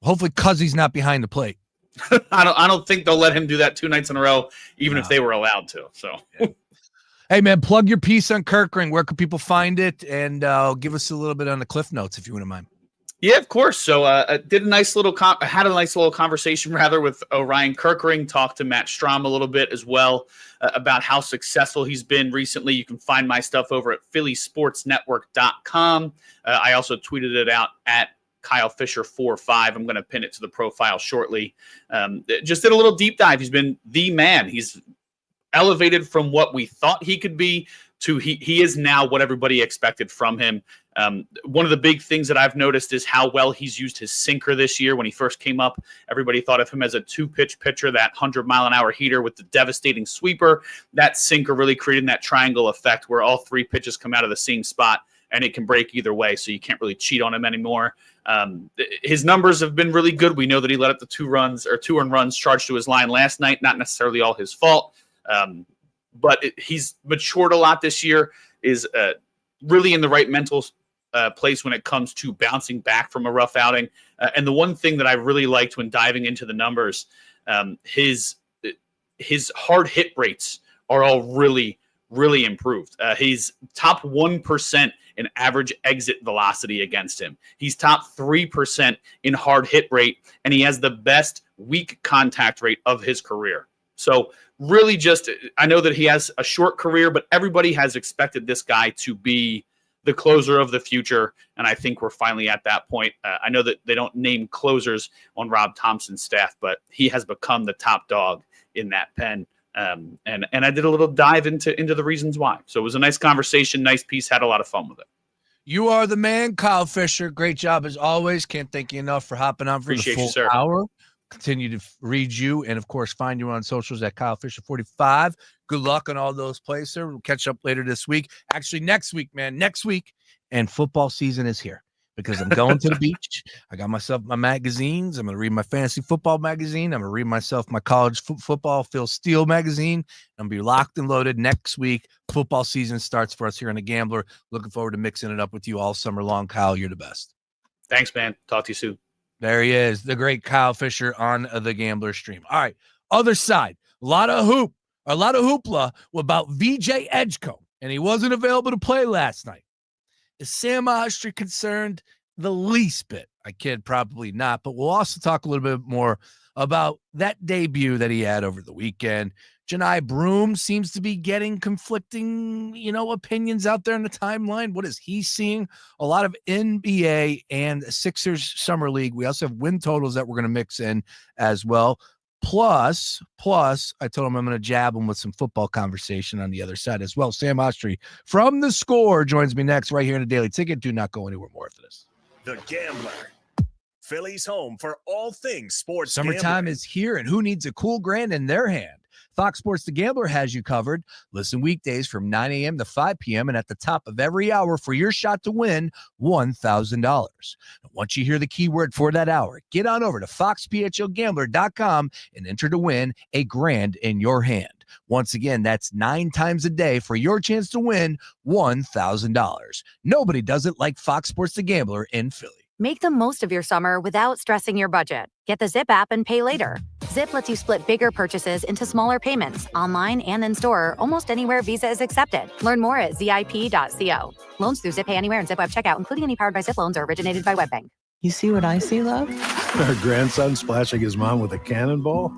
Hopefully Cuzzy's not behind the plate. I don't think they'll let him do that 2 nights in a row, even if they were allowed to. So, Hey, man, plug your piece on Kirkring. Where can people find it? And give us a little bit on the Cliff Notes, if you wouldn't mind. Yeah, of course. So had a nice little conversation with Ryan Kirkring, talked to Matt Strom a little bit as well about how successful he's been recently. You can find my stuff over at phillysportsnetwork.com. I also tweeted it out at Kyle Fisher 45. I'm going to pin it to the profile shortly. Just did a little deep dive. He's been the man. He's elevated from what we thought he could be to he is now what everybody expected from him. One of the big things that I've noticed is how well he's used his sinker this year. When he first came up, everybody thought of him as a 2-pitch pitcher, that 100-mile-an-hour heater with the devastating sweeper. That sinker really created that triangle effect where all 3 pitches come out of the same spot, and it can break either way, so you can't really cheat on him anymore. His numbers have been really good. We know that he let up the 2 earned runs charged to his line last night, not necessarily all his fault. But he's matured a lot this year, is really in the right mental place when it comes to bouncing back from a rough outing. And the one thing that I really liked when diving into the numbers, his hard hit rates are all really, really improved. He's top 1% in average exit velocity against him. He's top 3% in hard hit rate, and he has the best weak contact rate of his career. So really I know that he has a short career, but everybody has expected this guy to be the closer of the future, and I think we're finally at that point. I know that they don't name closers on Rob Thompson's staff, but he has become the top dog in that pen. And I did a little dive into the reasons why. So it was a nice conversation, nice piece, had a lot of fun with it. You are the man, Kyle Fisher. Great job as always. Can't thank you enough for hopping on for Appreciate the full you, hour. Continue to read you and, of course, find you on socials at Kyle Fisher 45. Good luck on all those plays, sir. We'll catch up later this week. Actually, next week, man. Next week. And football season is here because I'm going to the beach. I got myself my magazines. I'm going to read my fantasy football magazine. I'm going to read myself my college football Phil Steele magazine. I'm going to be locked and loaded next week. Football season starts for us here on The Gambler. Looking forward to mixing it up with you all summer long. Kyle, you're the best. Thanks, man. Talk to you soon. There he is, the great Kyle Fisher on the Gambler stream. All right, other side, a lot of hoopla about VJ Edgecombe, and he wasn't available to play last night. Is Sam Ostry concerned? The least bit. I kid, probably not, but we'll also talk a little bit more about that debut that he had over the weekend. Janai Broom seems to be getting conflicting, opinions out there in the timeline. What is he seeing? A lot of NBA and Sixers Summer League. We also have win totals that we're going to mix in as well. Plus, I told him I'm going to jab him with some football conversation on the other side as well. Sam Ostry from The Score joins me next right here in the Daily Ticket. Do not go anywhere more after this. The Gambler. Philly's home for all things sports. Summertime gambling. is here, and who needs a cool grand in their hand? Fox Sports The Gambler has you covered. Listen weekdays from 9 a.m. to 5 p.m. and at the top of every hour for your shot to win $1,000. Once you hear the keyword for that hour, get on over to foxphlgambler.com and enter to win a grand in your hand. Once again, that's 9 times a day for your chance to win $1,000. Nobody does it like Fox Sports The Gambler in Philly. Make the most of your summer without stressing your budget. Get the Zip app and pay later. Zip lets you split bigger purchases into smaller payments, online and in-store, almost anywhere Visa is accepted. Learn more at zip.co. Loans through Zip Pay Anywhere and Zip Web Checkout, including any powered by Zip loans, are originated by WebBank. You see what I see, love? Our grandson splashing his mom with a cannonball?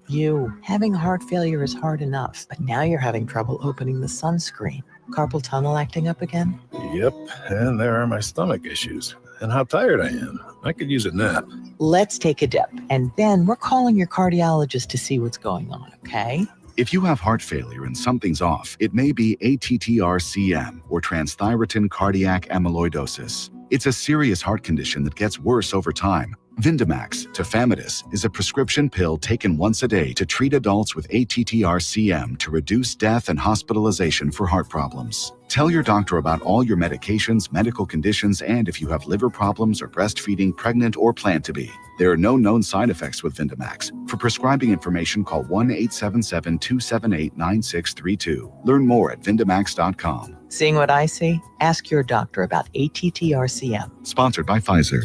You. Having heart failure is hard enough, but now you're having trouble opening the sunscreen. Carpal tunnel acting up again? Yep, and there are my stomach issues. And how tired I am. I could use a nap. Let's take a dip, and then we're calling your cardiologist to see what's going on, okay? If you have heart failure and something's off, it may be ATTR-CM or transthyretin cardiac amyloidosis. It's a serious heart condition that gets worse over time. Vindamax, tafamidis, is a prescription pill taken once a day to treat adults with ATTR-CM to reduce death and hospitalization for heart problems. Tell your doctor about all your medications, medical conditions, and if you have liver problems or breastfeeding, pregnant, or plan to be. There are no known side effects with Vindamax. For prescribing information, call 1-877-278-9632. Learn more at Vindamax.com. Seeing what I see? Ask your doctor about ATTR-CM. Sponsored by Pfizer.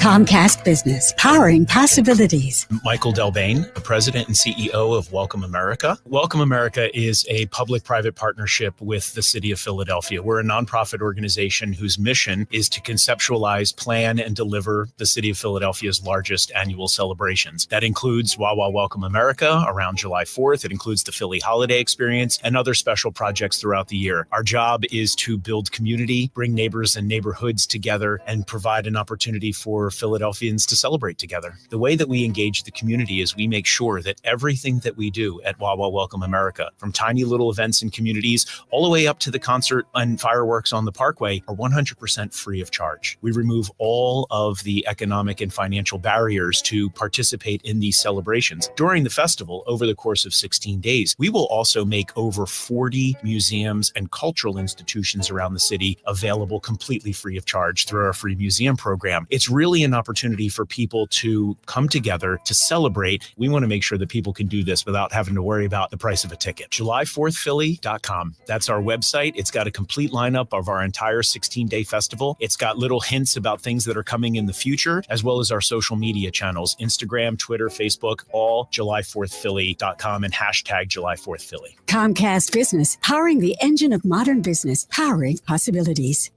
Comcast Business, powering possibilities. Michael Delbane, the president and CEO of Welcome America. Welcome America is a public-private partnership with the city of Philadelphia. We're a nonprofit organization whose mission is to conceptualize, plan, and deliver the city of Philadelphia's largest annual celebrations. That includes Wawa Welcome America around July 4th. It includes the Philly Holiday Experience and other special projects throughout the year. Our job is to build community, bring neighbors and neighborhoods together, and provide an opportunity for Philadelphians to celebrate together. The way that we engage the community is we make sure that everything that we do at Wawa Welcome America, from tiny little events in communities all the way up to the concert and fireworks on the Parkway, are 100% free of charge. We remove all of the economic and financial barriers to participate in these celebrations. During the festival, over the course of 16 days, we will also make over 40 museums and cultural institutions around the city available completely free of charge through our free museum program. It's really an opportunity for people to come together to celebrate. We want to make sure that people can do this without having to worry about the price of a ticket. July4thphilly.com. That's our website. It's got a complete lineup of our entire 16-day festival. It's got little hints about things that are coming in the future, as well as our social media channels, Instagram, Twitter, Facebook, all July4thphilly.com and hashtag July4thphilly. Comcast Business, powering the engine of modern business, powering possibilities.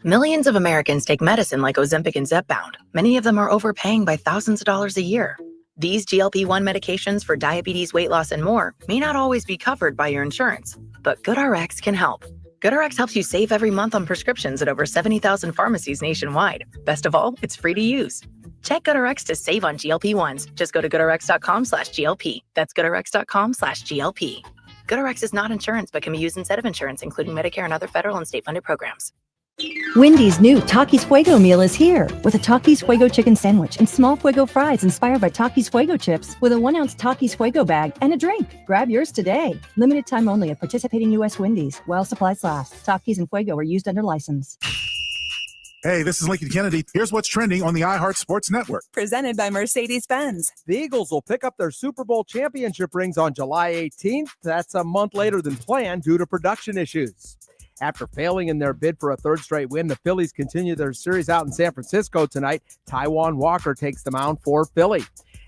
Millions of Americans take medicine like Ozempic and Zepbound. Many of them are overpaying by thousands of dollars a year. These GLP-1 medications for diabetes, weight loss, and more may not always be covered by your insurance, but GoodRx can help. GoodRx helps you save every month on prescriptions at over 70,000 pharmacies nationwide. Best of all, it's free to use. Check GoodRx to save on GLP-1s. Just go to goodrx.com/GLP. That's goodrx.com/GLP. GoodRx is not insurance, but can be used instead of insurance, including Medicare and other federal and state-funded programs. Wendy's new Takis Fuego meal is here with a Takis Fuego chicken sandwich and small Fuego fries inspired by Takis Fuego chips with a 1-ounce Takis Fuego bag and a drink. Grab yours today. Limited time only at participating U.S. Wendy's while supplies last. Takis and Fuego are used under license. Hey, this is Lincoln Kennedy. Here's what's trending on the iHeart Sports Network. Presented by Mercedes-Benz. The Eagles will pick up their Super Bowl championship rings on July 18th. That's a month later than planned due to production issues. After failing in their bid for a third straight win, the Phillies continue their series out in San Francisco tonight. Taijuan Walker takes the mound for Philly.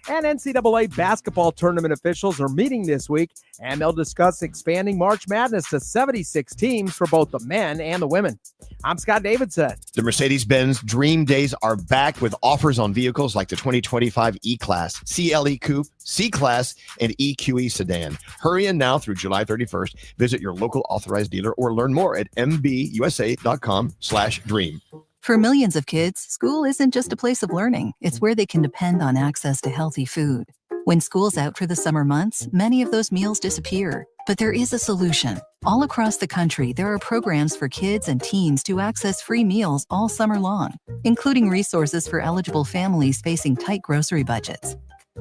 And NCAA basketball tournament officials are meeting this week, and they'll discuss expanding March Madness to 76 teams for both the men and the women. I'm Scott Davidson. The Mercedes-Benz Dream Days are back with offers on vehicles like the 2025 E-Class, CLE Coupe, C-Class, and EQE Sedan. Hurry in now through July 31st. Visit your local authorized dealer or learn more at mbusa.com/dream. For millions of kids, school isn't just a place of learning. It's where they can depend on access to healthy food. When school's out for the summer months, many of those meals disappear. But there is a solution. All across the country, there are programs for kids and teens to access free meals all summer long, including resources for eligible families facing tight grocery budgets.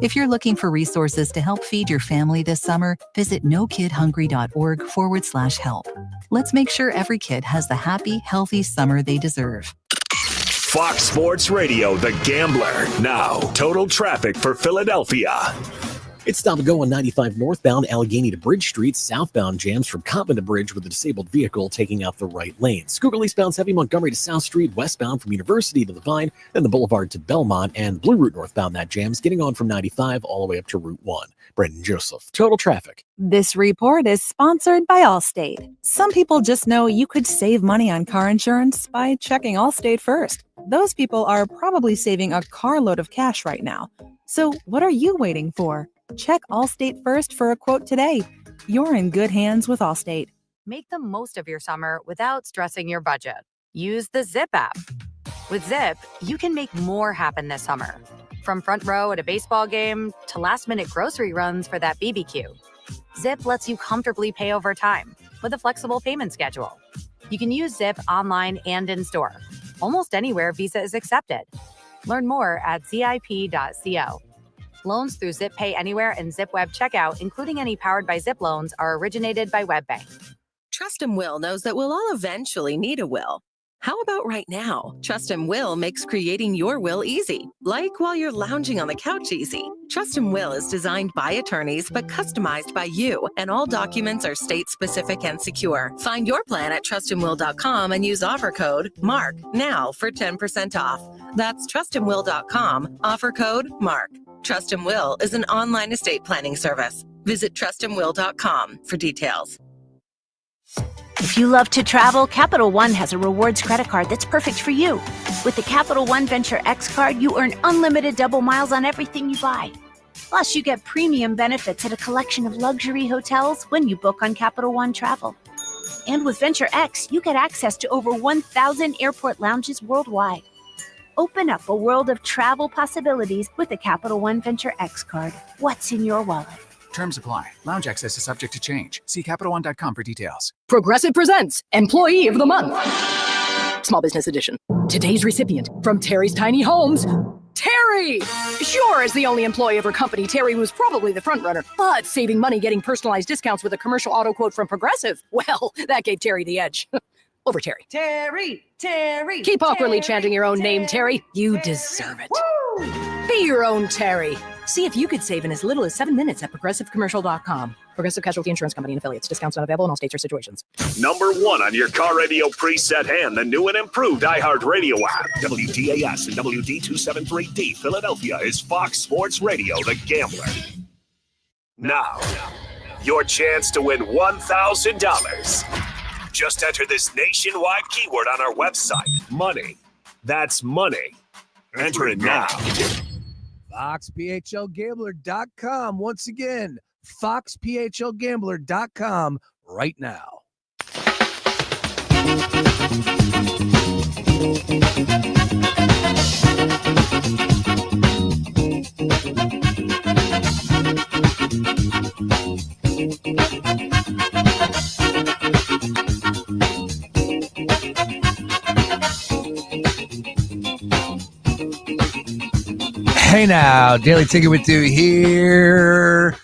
If you're looking for resources to help feed your family this summer, visit nokidhungry.org/help. Let's make sure every kid has the happy, healthy summer they deserve. Fox Sports Radio, The Gambler. Now, total traffic for Philadelphia. It's stop and go on 95 northbound Allegheny to Bridge Street. Southbound jams from Coppin to Bridge with a disabled vehicle taking out the right lane. Schuylkill eastbound's heavy Montgomery to South Street. Westbound from University to the Vine. Then the Boulevard to Belmont. And Blue Route northbound that jams getting on from 95 all the way up to Route 1. Brendan Joseph, total traffic. This report is sponsored by Allstate. Some people just know you could save money on car insurance by checking Allstate first. Those people are probably saving a carload of cash right now. So what are you waiting for? Check Allstate first for a quote today. You're in good hands with Allstate. Make the most of your summer without stressing your budget. Use the Zip app. With Zip, you can make more happen this summer. From front row at a baseball game to last-minute grocery runs for that BBQ. Zip lets you comfortably pay over time with a flexible payment schedule. You can use Zip online and in-store. Almost anywhere Visa is accepted. Learn more at zip.co. Loans through Zip Pay Anywhere and Zip Web Checkout, including any powered by Zip loans, are originated by WebBank. Trust Will knows that we'll all eventually need a will. How about right now? Trust Will makes creating your will easy, like while you're lounging on the couch easy. Trust Will is designed by attorneys but customized by you, and all documents are state-specific and secure. Find your plan at trustandwill.com and use offer code MARK now for 10% off. That's trustandwill.com, offer code MARK. Trust Will is an online estate planning service. Visit trustandwill.com for details. If you love to travel, Capital One has a rewards credit card that's perfect for you. With the Capital One Venture X card, you earn unlimited double miles on everything you buy. Plus, you get premium benefits at a collection of luxury hotels when you book on Capital One Travel. And with Venture X, you get access to over 1,000 airport lounges worldwide. Open up a world of travel possibilities with the Capital One Venture X card. What's in your wallet? Terms apply. Lounge access is subject to change. See CapitalOne.com for details. Progressive presents Employee of the Month. Small Business Edition. Today's recipient from Terry's Tiny Homes, Terry! Sure, as the only employee of her company, Terry was probably the front runner, but saving money getting personalized discounts with a commercial auto quote from Progressive, well, that gave Terry the edge. Over Terry. Terry! Keep awkwardly chanting your own name, Terry. You deserve it. Woo! Be your own Terry. See if you could save in as little as 7 minutes at progressivecommercial.com. Progressive Casualty Insurance Company and Affiliates. Discounts not available in all states or situations. Number 1 on your car radio preset and the new and improved iHeartRadio app. WDAS and WD273D Philadelphia is Fox Sports Radio, The Gambler. Now, your chance to win $1,000. Just enter this nationwide keyword on our website, money. That's money. Enter it now. FoxPHLGambler.com. Once again, FoxPHLGambler.com right now. Hey now, Daily Ticket with you here.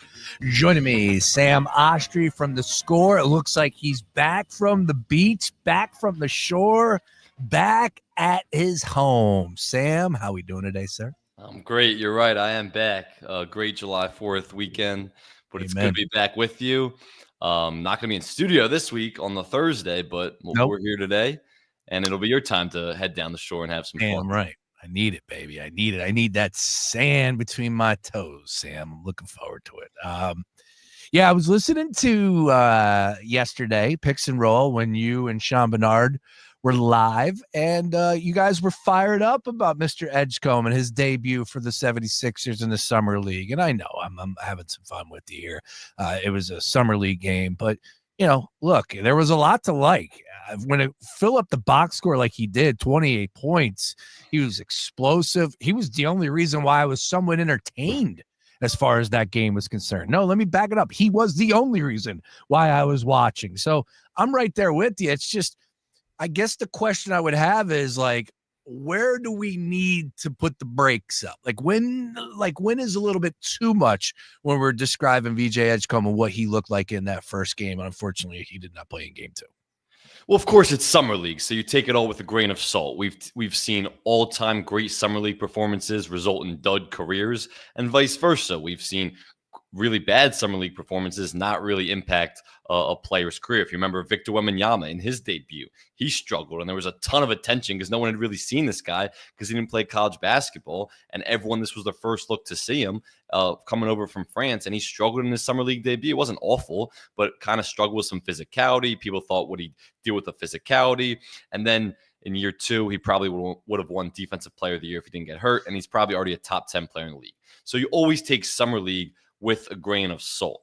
Joining me, Sam Ostry from The Score. It looks like he's back from the beach, back from the shore, back at his home. Sam, how we doing today, sir? I'm great. You're right. I am back. Great July 4th weekend, but it's good to be back with you. Not going to be in studio this week on the Thursday, but we're here today, and it'll be your time to head down the shore and have some fun. Right. I need it, baby. I need it. I need that sand between my toes, Sam. I'm looking forward to it. Yeah, I was listening to yesterday, Picks and Roll, when you and Sean Bernard were live, and you guys were fired up about Mr. Edgecombe and his debut for the 76ers in the Summer League. And I know I'm having some fun with you here. It was a Summer League game, but, you know, look, there was a lot to like. When it fill up the box score like he did, 28 points, he was explosive. He was the only reason why I was somewhat entertained as far as that game was concerned. No, let me back it up. He was the only reason why I was watching. So I'm right there with you. It's just, I guess the question I would have is like, where do we need to put the brakes up? When is a little bit too much when we're describing VJ Edgecombe and what he looked like in that first game? Unfortunately, he did not play in game 2. Well, of course, it's summer league, so you take it all with a grain of salt. We've seen all-time great summer league performances result in dud careers, and vice versa. We've seen really bad summer league performances not really impact a player's career. If you remember Victor Wembanyama in his debut, he struggled, and there was a ton of attention because no one had really seen this guy because he didn't play college basketball, and this was their first look to see him coming over from France, and he struggled in his summer league debut. It wasn't awful, but kind of struggled with some physicality. People thought, would he deal with the physicality? And then in year 2, he probably would have won Defensive Player of the Year if he didn't get hurt, and he's probably already a top 10 player in the league. So you always take summer league with a grain of salt.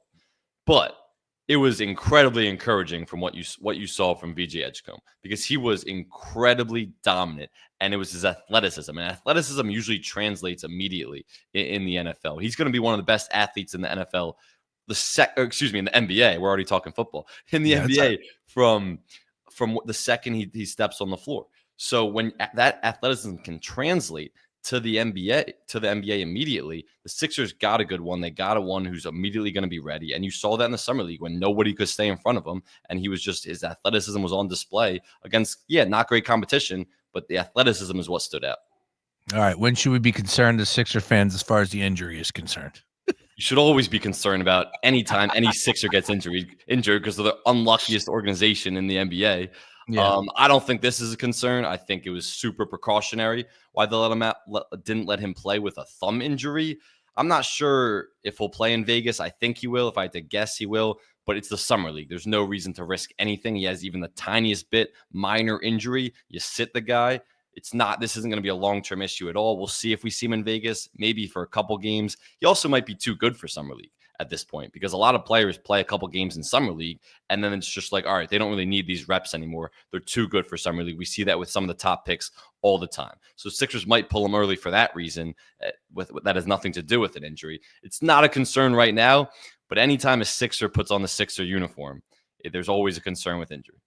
But it was incredibly encouraging from what you saw from VJ Edgecombe, because he was incredibly dominant, and it was his athleticism. And athleticism usually translates immediately in the NFL. He's going to be one of the best athletes in the NFL, in the NBA. We're already talking football. In the NBA from the second he steps on the floor. So when that athleticism can translate to the NBA immediately, the Sixers got a good one. They got one who's immediately going to be ready. And you saw that in the summer league when nobody could stay in front of him. And his athleticism was on display against, not great competition, but the athleticism is what stood out. All right. When should we be concerned as Sixer fans as far as the injury is concerned? You should always be concerned about any time any Sixer gets injured because they're the unluckiest organization in the NBA. Yeah. I don't think this is a concern. I think it was super precautionary why they didn't let him play with a thumb injury. I'm not sure if he'll play in Vegas. I think he will. If I had to guess, he will. But it's the summer league. There's no reason to risk anything. He has even the tiniest bit minor injury. You sit the guy. This isn't going to be a long-term issue at all. We'll see if we see him in Vegas, maybe for a couple games. He also might be too good for summer league at this point, because a lot of players play a couple games in summer league, and then it's just like, all right, they don't really need these reps anymore. They're too good for summer league. We see that with some of the top picks all the time. So Sixers might pull him early for that reason. That has nothing to do with an injury. It's not a concern right now, but anytime a Sixer puts on the Sixer uniform, there's always a concern with injury.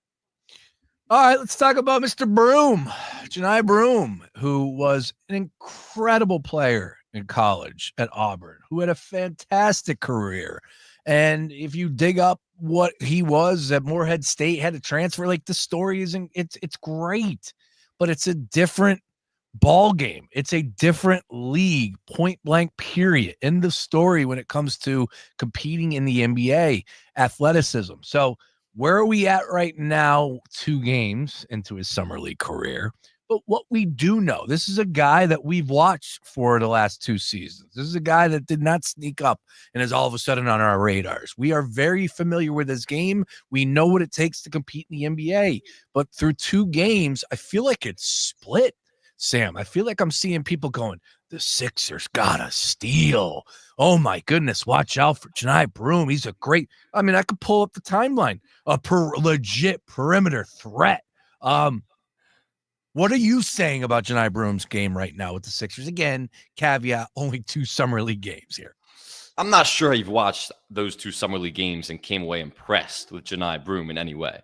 All right, let's talk about Mr. Broome, Johni Broome, who was an incredible player in college at Auburn, who had a fantastic career. And if you dig up what he was at Morehead State, had to transfer, the story isn't, it's great, but it's a different ball game. It's a different league, point blank, period. End of story when it comes to competing in the NBA, athleticism. So where are we at right now, 2 games into his summer league career? But what we do know, this is a guy that we've watched for the last 2 seasons. This is a guy that did not sneak up and is all of a sudden on our radars. We are very familiar with his game. We know what it takes to compete in the NBA. But through 2 games, I feel like it's split, Sam. I feel like I'm seeing people going, the Sixers got a steal. Oh, my goodness. Watch out for Johni Broome. He's I could pull up the timeline. A legit perimeter threat. What are you saying about Johni Broome's game right now with the Sixers? Again, caveat, only 2 summer league games here. I'm not sure you've watched those 2 summer league games and came away impressed with Johni Broome in any way.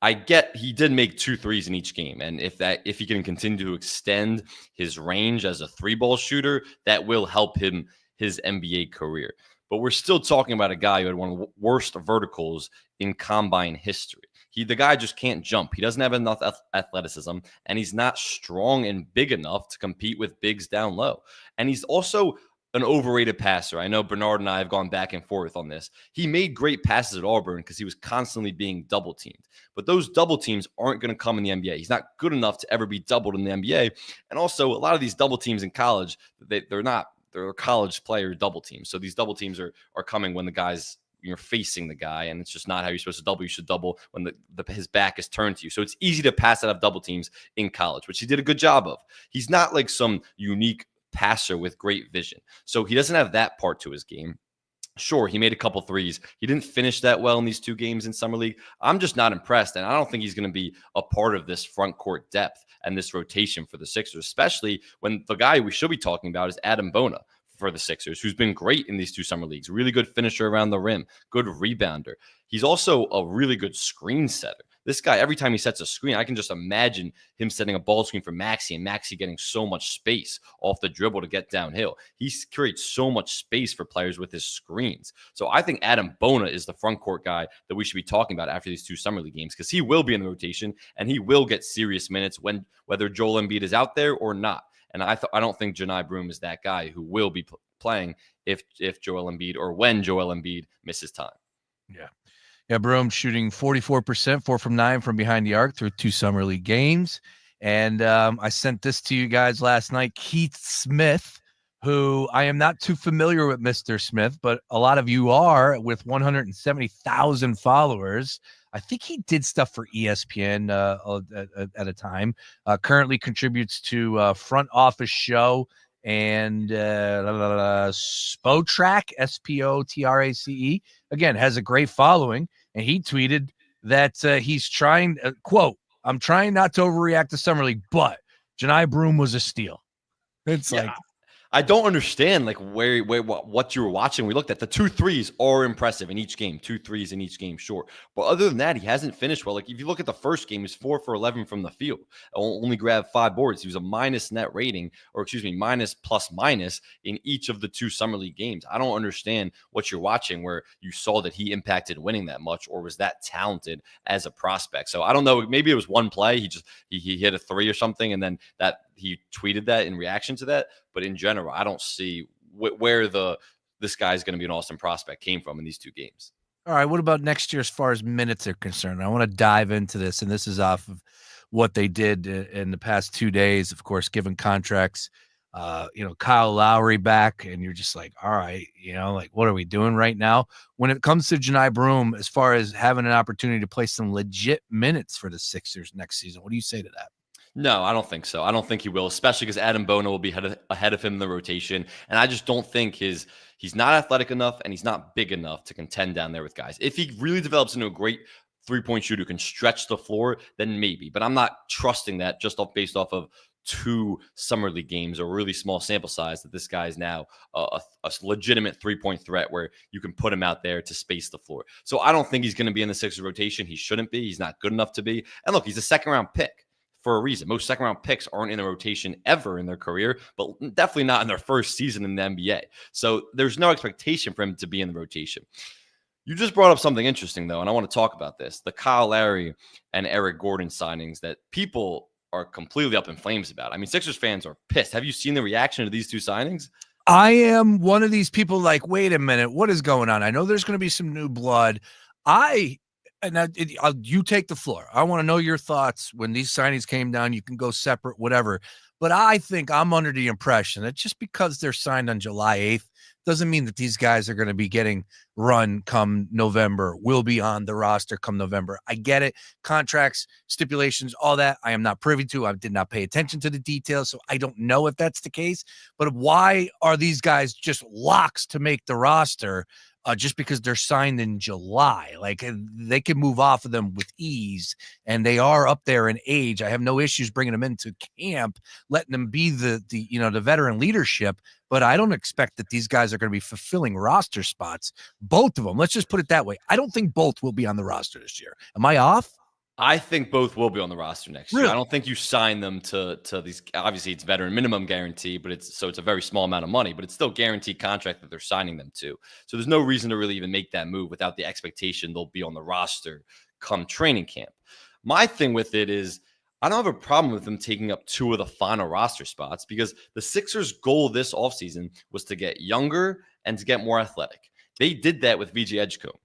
I get he did make 2 threes in each game, and if he can continue to extend his range as a 3-ball shooter, that will help him his NBA career. But we're still talking about a guy who had one of the worst verticals in combine history. The guy just can't jump. He doesn't have enough athleticism, and he's not strong and big enough to compete with bigs down low. And he's also an overrated passer. I know Bernard and I have gone back and forth on this. He made great passes at Auburn because he was constantly being double teamed. But those double teams aren't going to come in the NBA. He's not good enough to ever be doubled in the NBA. And also, a lot of these double teams in college, they're college player double teams. So these double teams are coming when the guy's you're facing the guy, and it's just not how you're supposed to double. You should double when his back is turned to you. So it's easy to pass out of double teams in college, which he did a good job of. He's not like some unique passer with great vision. So he doesn't have that part to his game. Sure, he made a couple threes. He didn't finish that well in these 2 games in summer league. I'm just not impressed, and I don't think he's going to be a part of this front court depth and this rotation for the Sixers, especially when the guy we should be talking about is Adam Bona for the Sixers, who's been great in these 2 summer leagues. Really good finisher around the rim, good rebounder. He's also a really good screen setter. This guy, every time he sets a screen, I can just imagine him setting a ball screen for Maxey and Maxey getting so much space off the dribble to get downhill. He creates so much space for players with his screens. So I think Adam Bona is the front court guy that we should be talking about after these 2 summer league games, because he will be in the rotation and he will get serious minutes whether Joel Embiid is out there or not. And I don't think Johni Broome is that guy who will be playing if Joel Embiid or when Joel Embiid misses time. Yeah, Broome shooting 44%, 4 from 9 from behind the arc through 2 summer league games. And I sent this to you guys last night. Keith Smith, who I am not too familiar with Mr. Smith, but a lot of you are, with 170,000 followers. I think he did stuff for ESPN at a time. Currently contributes to Front Office Show and Spotrac, Spotrace. Again, has a great following. And he tweeted that he's trying, quote, "I'm trying not to overreact to Summer League, but Johni Broome was a steal." It's like, I don't understand what you were watching. We looked at the 2 threes are impressive in each game, 2 threes in each game, sure. But other than that, he hasn't finished well. Like if you look at the first game, he's 4 for 11 from the field, only grabbed 5 boards. He was a minus net rating, minus plus minus in each of the 2 summer league games. I don't understand what you're watching where you saw that he impacted winning that much or was that talented as a prospect. So I don't know. Maybe it was one play. He hit a 3 or something, and then that he tweeted that in reaction to that. But in general, I don't see where this guy's going to be an awesome prospect came from in these 2 games. All right, what about next year as far as minutes are concerned? I want to dive into this, and this is off of what they did in the past 2 days, of course, given contracts. Kyle Lowry back, and you're just like, all right, what are we doing right now? When it comes to Johni Broome, as far as having an opportunity to play some legit minutes for the Sixers next season, what do you say to that? No, I don't think so. I don't think he will, especially because Adam Bona will be ahead of him in the rotation. And I just don't think he's not athletic enough and he's not big enough to contend down there with guys. If he really develops into a great 3-point shooter who can stretch the floor, then maybe. But I'm not trusting that just based off of 2 summer league games or really small sample size that this guy is now a legitimate 3-point threat where you can put him out there to space the floor. So I don't think he's going to be in the Sixers rotation. He shouldn't be. He's not good enough to be. And look, he's a 2nd-round pick. For a reason. Most 2nd-round picks aren't in the rotation ever in their career, but definitely not in their first season in the NBA. So there's no expectation for him to be in the rotation. You just brought up something interesting, though, and I want to talk about this. The Kyle Lowry and Eric Gordon signings that people are completely up in flames about. I mean, Sixers fans are pissed. Have you seen the reaction to these 2 signings? I am one of these people like, wait a minute, what is going on? I know there's going to be some new blood. You take the floor. I want to know your thoughts when these signings came down. You can go separate, whatever. But I think I'm under the impression that just because they're signed on July 8th doesn't mean that these guys are going to be getting run come November, will be on the roster come November. I get it. Contracts, stipulations, all that I am not privy to. I did not pay attention to the details, so I don't know if that's the case. But why are these guys just locks to make the roster? Just because they're signed in July, like they can move off of them with ease, and they are up there in age. I have no issues bringing them into camp, letting them be the veteran leadership. But I don't expect that these guys are going to be fulfilling roster spots. Both of them. Let's just put it that way. I don't think both will be on the roster this year. Am I off? I think both will be on the roster next year. I don't think you sign them to these. Obviously, it's veteran minimum guarantee, but it's a very small amount of money, but it's still guaranteed contract that they're signing them to. So there's no reason to really even make that move without the expectation they'll be on the roster come training camp. My thing with it is I don't have a problem with them taking up 2 of the final roster spots because the Sixers' goal this offseason was to get younger and to get more athletic. They did that with VJ Edgecombe.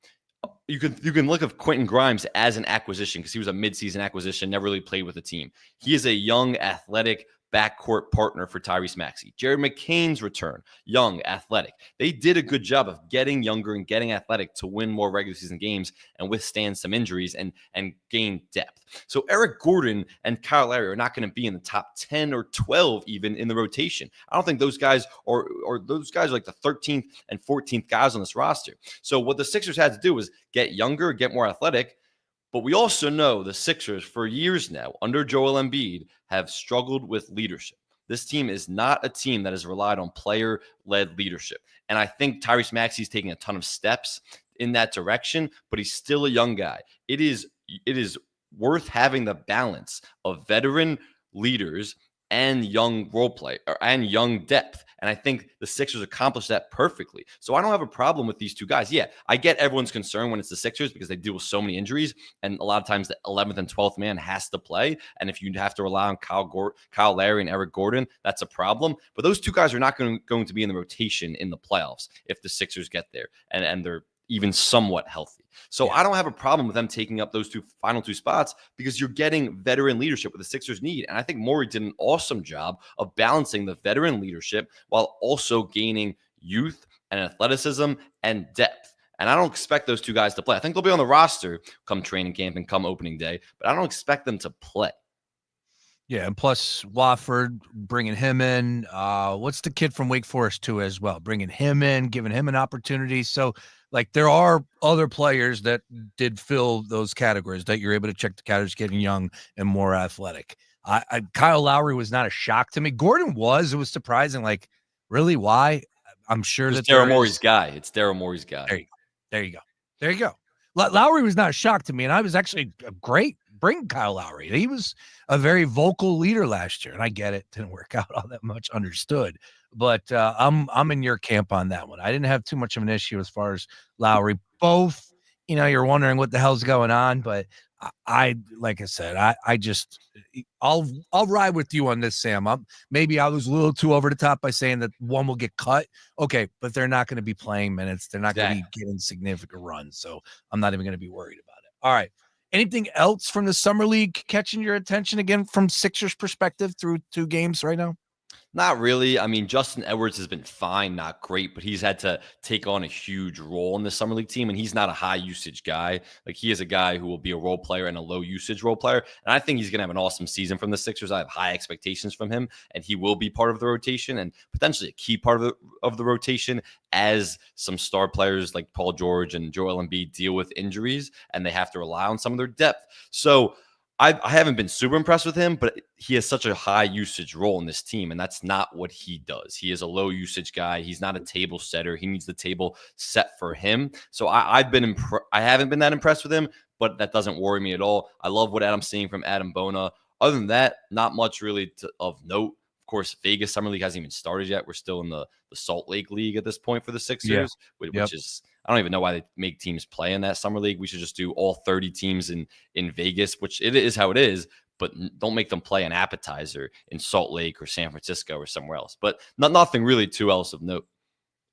You can look at Quentin Grimes as an acquisition because he was a midseason acquisition, never really played with the team. He is a young, athletic backcourt partner for Tyrese Maxey. Jared McCain's return, young, athletic. They did a good job of getting younger and getting athletic to win more regular season games and withstand some injuries and gain depth. So Eric Gordon and Kyle Lowry are not going to be in the top 10 or 12 even in the rotation. I don't think those guys or those guys are like the 13th and 14th guys on this roster. So what the Sixers had to do was get younger, get more athletic. But we also know the Sixers for years now under Joel Embiid have struggled with leadership. This team is not a team that has relied on player-led leadership. And I think Tyrese Maxey's taking a ton of steps in that direction, but he's still a young guy. It is worth having the balance of veteran leaders and young role play and young depth. And I think the Sixers accomplished that perfectly. So I don't have a problem with these two guys. Yeah, I get everyone's concern when it's the Sixers because they deal with so many injuries. And a lot of times the 11th and 12th man has to play. And if you have to rely on Kyle Lowry and Eric Gordon, that's a problem. But those two guys are not going to be in the rotation in the playoffs if the Sixers get there and they're even somewhat healthy. So I don't have a problem with them taking up those final two spots because you're getting veteran leadership what the Sixers need. And I think Morey did an awesome job of balancing the veteran leadership while also gaining youth and athleticism and depth. And I don't expect those two guys to play. I think they'll be on the roster come training camp and come opening day, but I don't expect them to play. Yeah, and plus Wofford, bringing him in. What's the kid from Wake Forest too as well? Bringing him in, giving him an opportunity. So, like, there are other players that did fill those categories that you're able to check the categories, getting young and more athletic. Kyle Lowry was not a shock to me. Gordon was. It was surprising. Like, really? Why? I'm sure that Daryl Morey's guy. It's Daryl Morey's guy. There you go. Lowry was not a shock to me, and I was actually great. Bring Kyle Lowry. He was a very vocal leader last year, and I get it. Didn't work out all that much, understood. But I'm in your camp on that one. I didn't have too much of an issue as far as Lowry. Both, you're wondering what the hell's going on, but I like I said, I'll ride with you on this, Sam. Maybe I was a little too over the top by saying that one will get cut. Okay, but they're not going to be playing minutes. They're not going to be getting significant runs, so I'm not even going to be worried about it. All right. Anything else from the Summer League catching your attention again from Sixers perspective through 2 games right now? Not really. I mean, Justin Edwards has been fine, not great, but he's had to take on a huge role in the Summer League team, and he's not a high usage guy. Like, he is a guy who will be a role player and a low usage role player, and I think he's going to have an awesome season from the Sixers. I have high expectations from him, and he will be part of the rotation and potentially a key part of the rotation as some star players like Paul George and Joel Embiid deal with injuries, and they have to rely on some of their depth. So I haven't been super impressed with him, but he has such a high usage role in this team, and that's not what he does. He is a low usage guy. He's not a table setter. He needs the table set for him. So I haven't been that impressed with him, but that doesn't worry me at all. I love what I'm seeing from Adam Bona. Other than that, not much really of note. Of course, Vegas Summer League hasn't even started yet. We're still in the Salt Lake League at this point for the Sixers, which is, I don't even know why they make teams play in that Summer League. We should just do all 30 teams in Vegas, which it is how it is, but don't make them play an appetizer in Salt Lake or San Francisco or somewhere else. But nothing really too else of note.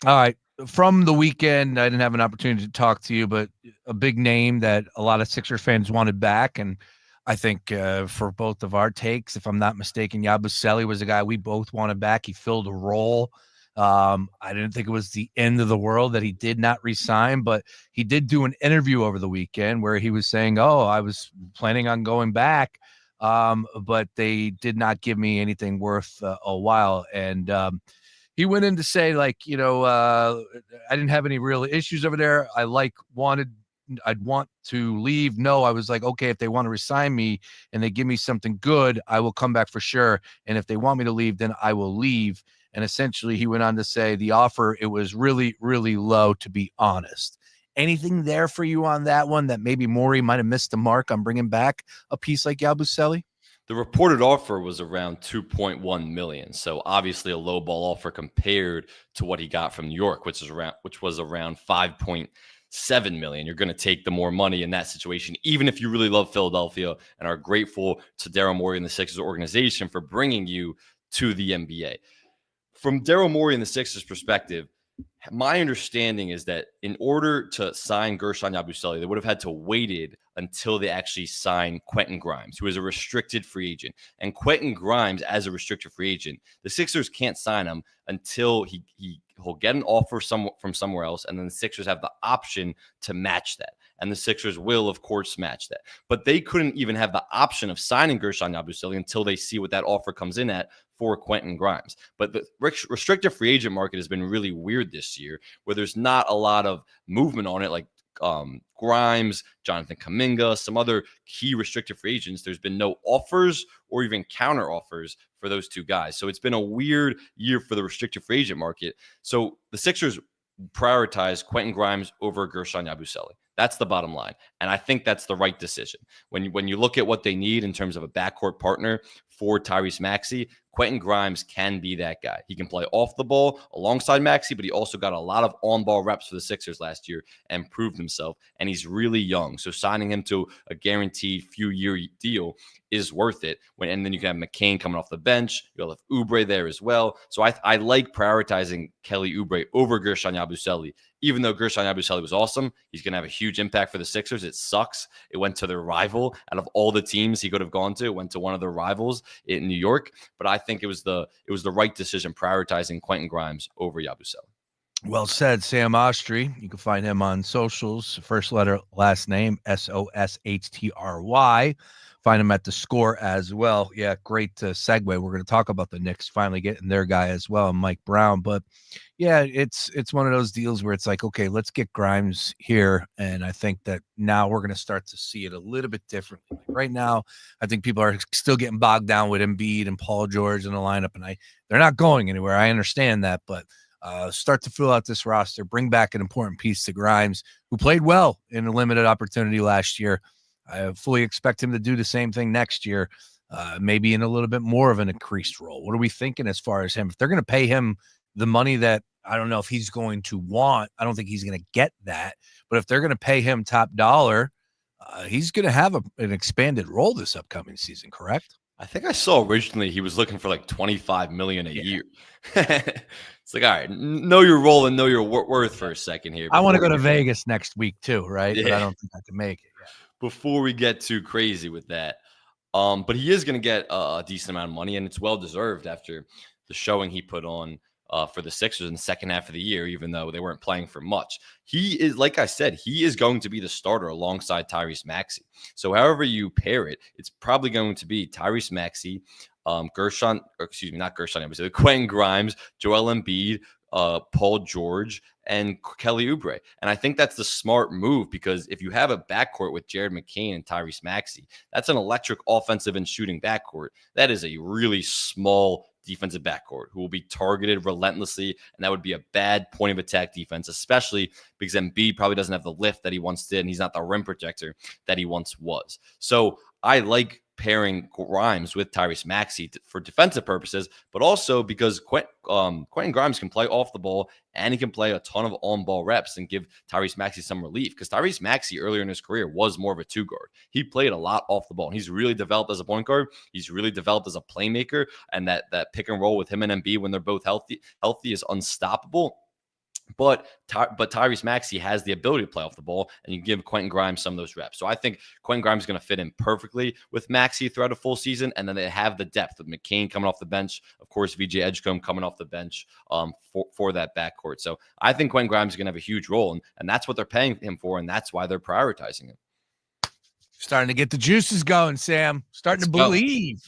All right. From the weekend, I didn't have an opportunity to talk to you, but a big name that a lot of Sixers fans wanted back, and I think for both of our takes, if I'm not mistaken, Yabusele was a guy we both wanted back. He filled a role. I didn't think it was the end of the world that he did not resign, but he did do an interview over the weekend where he was saying, I was planning on going back, but they did not give me anything worth a while. And he went in to say, like, I didn't have any real issues over there. I'd want to leave. No, I was like, okay, if they want to resign me and they give me something good, I will come back for sure. And if they want me to leave, then I will leave. And essentially he went on to say the offer, it was really, really low, to be honest. Anything there for you on that one that maybe Morey might have missed the mark on bringing back a piece like Yabusele? The reported offer was around $2.1 million. So obviously a low ball offer compared to what he got from New York, which was around $5.7 million. You're going to take the more money in that situation, even if you really love Philadelphia and are grateful to Daryl Morey and the Sixers organization for bringing you to the NBA. From Daryl Morey and the Sixers perspective, my understanding is that in order to sign Gershon Yabusele, they would have had to waited until they actually signed Quentin Grimes, who is a restricted free agent. And Quentin Grimes, as a restricted free agent, the Sixers can't sign him until he'll get an offer from somewhere else, and then the Sixers have the option to match that. And the Sixers will, of course, match that. But they couldn't even have the option of signing Gershon Yabusele until they see what that offer comes in at for Quentin Grimes. But the restricted free agent market has been really weird this year, where there's not a lot of movement on it, like Grimes, Jonathan Kuminga, some other key restricted free agents. There's been no offers or even counter offers for those two guys. So it's been a weird year for the restricted free agent market. So the Sixers prioritize Quentin Grimes over Gershon Yabusele. That's the bottom line. And I think that's the right decision. When you look at what they need in terms of a backcourt partner for Tyrese Maxey, Quentin Grimes can be that guy. He can play off the ball alongside Maxey, but he also got a lot of on-ball reps for the Sixers last year and proved himself. And he's really young. So signing him to a guaranteed few-year deal is worth it. And then you can have McCain coming off the bench. You'll have Oubre there as well. So I like prioritizing Kelly Oubre over Gershon Yabusele. Even though Gershon Yabusele was awesome, he's going to have a huge impact for the Sixers. It sucks. It went to their rival. Out of all the teams he could have gone to, it went to one of their rivals in New York. But I think it was the right decision prioritizing Quentin Grimes over Yabusele. Well said, Sam Ostry. You can find him on socials. First letter, last name, SoShtry. Find him at The Score as well. Yeah, great segue. We're going to talk about the Knicks finally getting their guy as well, Mike Brown. But yeah, it's one of those deals where it's like, okay, let's get Grimes here. And I think that now we're going to start to see it a little bit differently. Like right now, I think people are still getting bogged down with Embiid and Paul George in the lineup, and they're not going anywhere. I understand that, but start to fill out this roster, bring back an important piece to Grimes, who played well in a limited opportunity last year. I fully expect him to do the same thing next year, maybe in a little bit more of an increased role. What are we thinking as far as him? If they're going to pay him the money that I don't know if he's going to want, I don't think he's going to get that. But if they're going to pay him top dollar, he's going to have an expanded role this upcoming season, correct? I think I saw originally he was looking for like $25 million a year. It's like, all right, know your role and know your worth for a second here. I want to go to Vegas next week too, right? Yeah. But I don't think I can make it. Yeah. Before we get too crazy with that. But he is going to get a decent amount of money, and it's well-deserved after the showing he put on for the Sixers in the second half of the year, even though they weren't playing for much. He is, like I said, he is going to be the starter alongside Tyrese Maxey. So however you pair it, it's probably going to be Tyrese Maxey, Quentin Grimes, Joel Embiid, Paul George, and Kelly Oubre. And I think that's the smart move, because if you have a backcourt with Jared McCain and Tyrese Maxey, that's an electric offensive and shooting backcourt. That is a really small defensive backcourt who will be targeted relentlessly, and that would be a bad point of attack defense, especially because Embiid probably doesn't have the lift that he once did, and he's not the rim protector that he once was. So I like pairing Grimes with Tyrese Maxey for defensive purposes, but also because Quentin Grimes can play off the ball and he can play a ton of on-ball reps and give Tyrese Maxey some relief, because Tyrese Maxey earlier in his career was more of a two-guard. He played a lot off the ball, and he's really developed as a point guard. He's really developed as a playmaker, and that pick and roll with him and Embiid when they're both healthy is unstoppable. But Tyrese Maxey has the ability to play off the ball, and you give Quentin Grimes some of those reps. So I think Quentin Grimes is going to fit in perfectly with Maxey throughout a full season, and then they have the depth with McCain coming off the bench, of course, VJ Edgecombe coming off the bench for that backcourt. So I think Quentin Grimes is going to have a huge role, and that's what they're paying him for, and that's why they're prioritizing him. Starting to get the juices going, Sam. Starting to believe.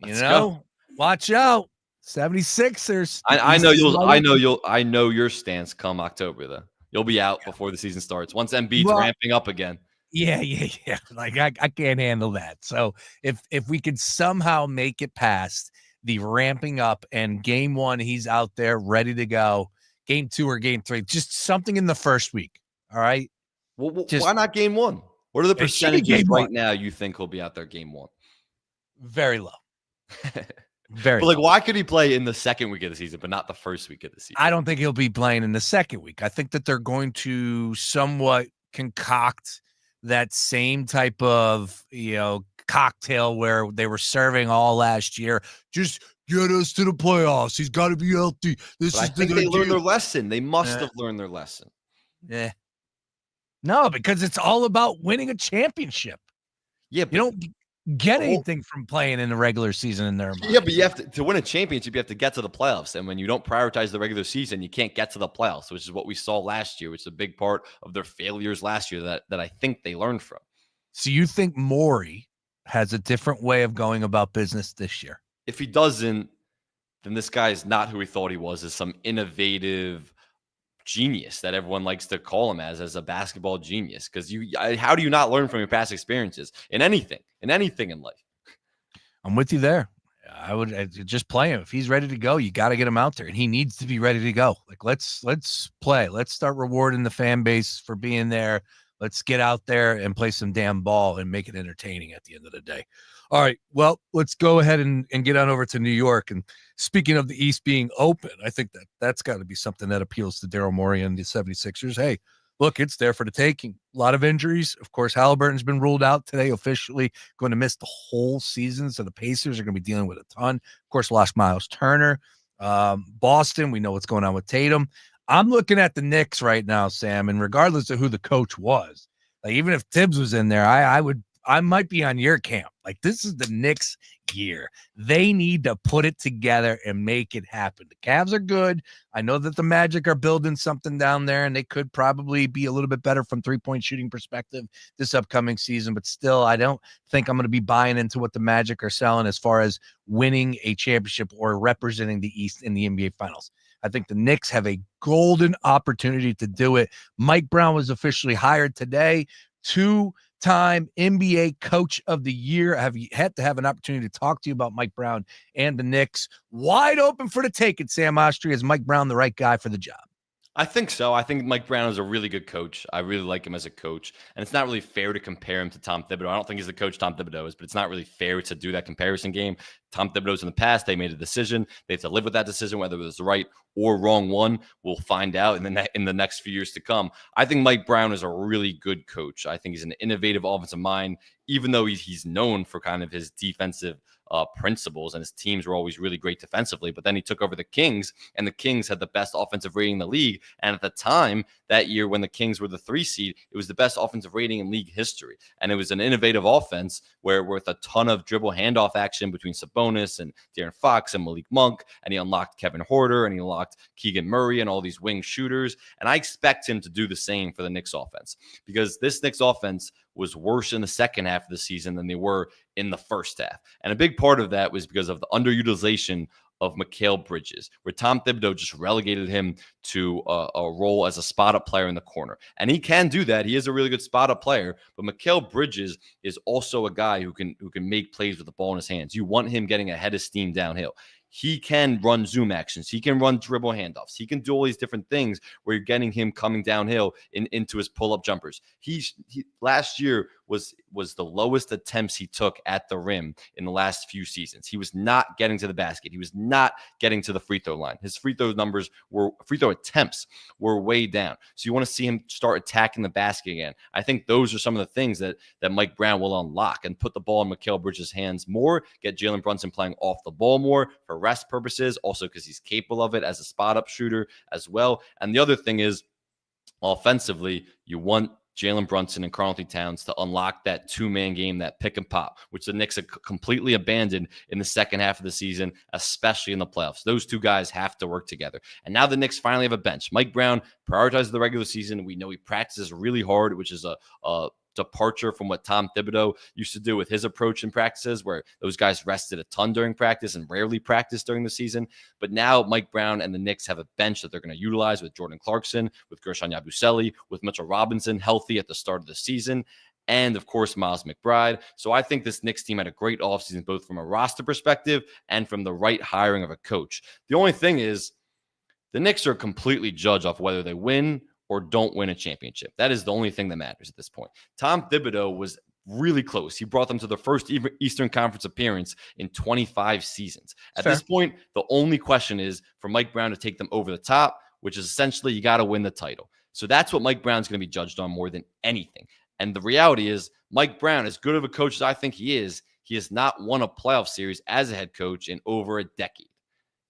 Let's go. Watch out. 76ers. I know your stance come October, though. You'll be out before the season starts. Once Embiid's ramping up again. Yeah. Like I can't handle that. So if we could somehow make it past the ramping up and game one, he's out there ready to go. Game two or game three, just something in the first week. All right. Well, why not game one? What are the percentages right now you think he'll be out there game one? Very low. But like, why could he play in the second week of the season, but not the first week of the season? I don't think he'll be playing in the second week. I think that they're going to somewhat concoct that same type of, cocktail where they were serving all last year. Just get us to the playoffs. He's got to be healthy. I think they learned their lesson. They must have learned their lesson. Yeah. No, because it's all about winning a championship. Yeah, you don't get anything from playing in the regular season in their mind. Yeah, but you have to win a championship, you have to get to the playoffs. And when you don't prioritize the regular season, you can't get to the playoffs, which is what we saw last year, which is a big part of their failures last year that I think they learned from. So you think Morey has a different way of going about business this year? If he doesn't, then this guy is not who he thought he was, as some innovative genius that everyone likes to call him as a basketball genius. Because how do you not learn from your past experiences in anything in life? I'm with you there. I would just play him. If he's ready to go, you got to get him out there, and he needs to be ready to go. Like, let's play. Let's start rewarding the fan base for being there. Let's get out there and play some damn ball and make it entertaining at the end of the day. All right, well, let's go ahead and get on over to New York. And speaking of the East being open, I think that's got to be something that appeals to Daryl Morey and the 76ers. Hey, look, it's there for the taking. A lot of injuries. Of course, Halliburton's been ruled out today, officially going to miss the whole season. So the Pacers are going to be dealing with a ton. Of course, lost Miles Turner. Boston, we know what's going on with Tatum. I'm looking at the Knicks right now, Sam, and regardless of who the coach was, like even if Tibbs was in there, I might be on your camp. Like, this is the Knicks year. They need to put it together and make it happen. The Cavs are good. I know that the Magic are building something down there, and they could probably be a little bit better from three-point shooting perspective this upcoming season, but still, I don't think I'm going to be buying into what the Magic are selling as far as winning a championship or representing the East in the NBA Finals. I think the Knicks have a golden opportunity to do it. Mike Brown was officially hired today. Two-time NBA Coach of the Year. I have had to have an opportunity to talk to you about Mike Brown and the Knicks. Wide open for the taking, Sam Ostry. Is Mike Brown the right guy for the job? I think so. I think Mike Brown is a really good coach. I really like him as a coach. And it's not really fair to compare him to Tom Thibodeau. I don't think he's the coach Tom Thibodeau is, but it's not really fair to do that comparison game. Tom Thibodeau's in the past. They made a decision. They have to live with that decision, whether it was the right or wrong one. We'll find out in the next few years to come. I think Mike Brown is a really good coach. I think he's an innovative offensive mind, even though he's known for kind of his defensive principles, and his teams were always really great defensively. But then he took over the Kings, and the Kings had the best offensive rating in the league. And at the time, that year when the Kings were the 3 seed, it was the best offensive rating in league history. And it was an innovative offense where with a ton of dribble handoff action between Sabonis and De'Aaron Fox and Malik Monk, and he unlocked Kevin Huerter, and he unlocked Keegan Murray and all these wing shooters. And I expect him to do the same for the Knicks offense, because this Knicks offense was worse in the second half of the season than they were in the first half. And a big part of that was because of the underutilization of Mikal Bridges, where Tom Thibodeau just relegated him to a role as a spot-up player in the corner. And he can do that. He is a really good spot-up player, but Mikal Bridges is also a guy who can make plays with the ball in his hands. You want him getting ahead of steam downhill. He can run zoom actions. He can run dribble handoffs. He can do all these different things where you're getting him coming downhill into his pull-up jumpers. He last year was the lowest attempts he took at the rim in the last few seasons. He was not getting to the basket. He was not getting to the free throw line. His free throw attempts were way down. So you want to see him start attacking the basket again. I think those are some of the things that Mike Brown will unlock and put the ball in Mikal Bridges' hands more, get Jalen Brunson playing off the ball more for rest purposes, also because he's capable of it as a spot-up shooter as well. And the other thing is, offensively, you want Jalen Brunson and Karl-Anthony Towns to unlock that two-man game, that pick and pop, which the Knicks have completely abandoned in the second half of the season, especially in the playoffs. Those two guys have to work together. And now the Knicks finally have a bench. Mike Brown prioritizes the regular season. We know he practices really hard, which is a departure from what Tom Thibodeau used to do with his approach in practices, where those guys rested a ton during practice and rarely practiced during the season. But now Mike Brown and the Knicks have a bench that they're going to utilize with Jordan Clarkson, with Gershon Yabusele, with Mitchell Robinson healthy at the start of the season, and of course, Miles McBride. So I think this Knicks team had a great offseason, both from a roster perspective and from the right hiring of a coach. The only thing is, the Knicks are completely judged off whether they win or don't win a championship. That is the only thing that matters at this point. Tom Thibodeau was really close. He brought them to the first Eastern Conference appearance in 25 seasons. At this point, the only question is for Mike Brown to take them over the top, which is essentially you got to win the title. So that's what Mike Brown's going to be judged on more than anything. And the reality is, Mike Brown, as good of a coach as I think he has not won a playoff series as a head coach in over a decade.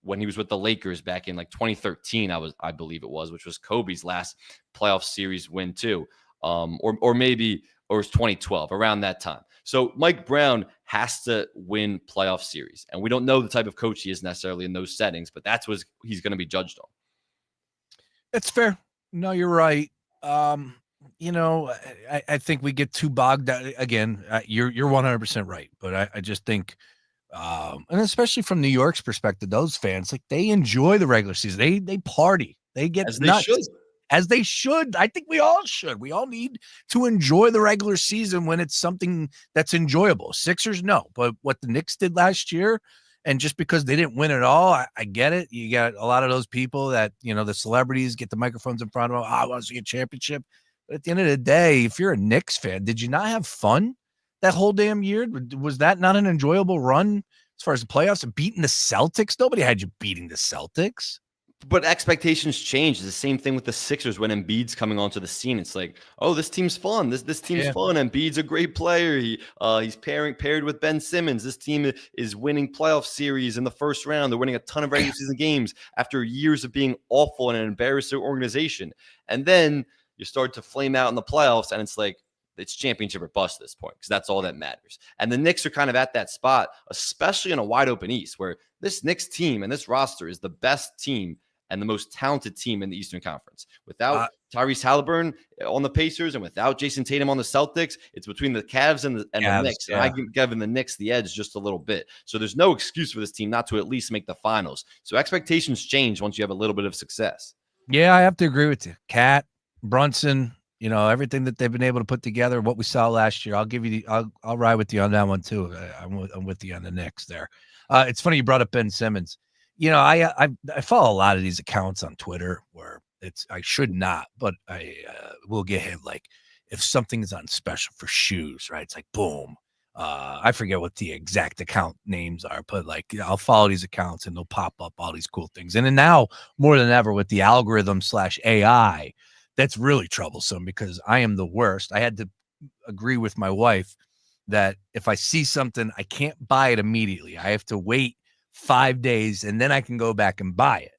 When he was with the Lakers back in like 2013, I believe it was, which was Kobe's last playoff series win too. Or maybe it was 2012, around that time. So Mike Brown has to win playoff series. And we don't know the type of coach he is necessarily in those settings, but that's what he's going to be judged on. That's fair. No, you're right. I think we get too bogged down. Again, you're 100% right. But I just think, and especially from New York's perspective, those fans, like, they enjoy the regular season. They party. They get nuts. As they should. I think we all should. We all need to enjoy the regular season when it's something that's enjoyable. Sixers, no. But what the Knicks did last year, and just because they didn't win at all, I get it. You got a lot of those people that, the celebrities get the microphones in front of them. I want to see a championship. But at the end of the day, if you're a Knicks fan, did you not have fun that whole damn year? Was that not an enjoyable run as far as the playoffs and beating the Celtics? Nobody had you beating the Celtics. But expectations change. It's the same thing with the Sixers when Embiid's coming onto the scene. It's like, oh, this team's fun. This team's fun. Embiid's a great player. He's paired with Ben Simmons. This team is winning playoff series in the first round. They're winning a ton of regular season games after years of being awful and an embarrassing organization. And then you start to flame out in the playoffs, and it's like, it's championship or bust at this point because that's all that matters. And the Knicks are kind of at that spot, especially in a wide open East where this Knicks team and this roster is the best team and the most talented team in the Eastern Conference. Without Tyrese Halliburton on the Pacers and without Jason Tatum on the Celtics, it's between the Cavs and the Knicks. Yeah. And I give the Knicks the edge just a little bit. So there's no excuse for this team not to at least make the finals. So expectations change once you have a little bit of success. Yeah, I have to agree with you. Cat, Brunson, everything that they've been able to put together, what we saw last year. I'll give you I'll ride with you on that one too. I'm with you on the Knicks there. It's funny you brought up Ben Simmons. I follow a lot of these accounts on Twitter where I should not, but I will get hit like if something is on special for shoes, right? It's like boom. I forget what the exact account names are, but like I'll follow these accounts and they'll pop up all these cool things. And then now more than ever with the algorithm /AI, that's really troublesome because I am the worst. I had to agree with my wife that if I see something, I can't buy it immediately. I have to wait 5 days and then I can go back and buy it.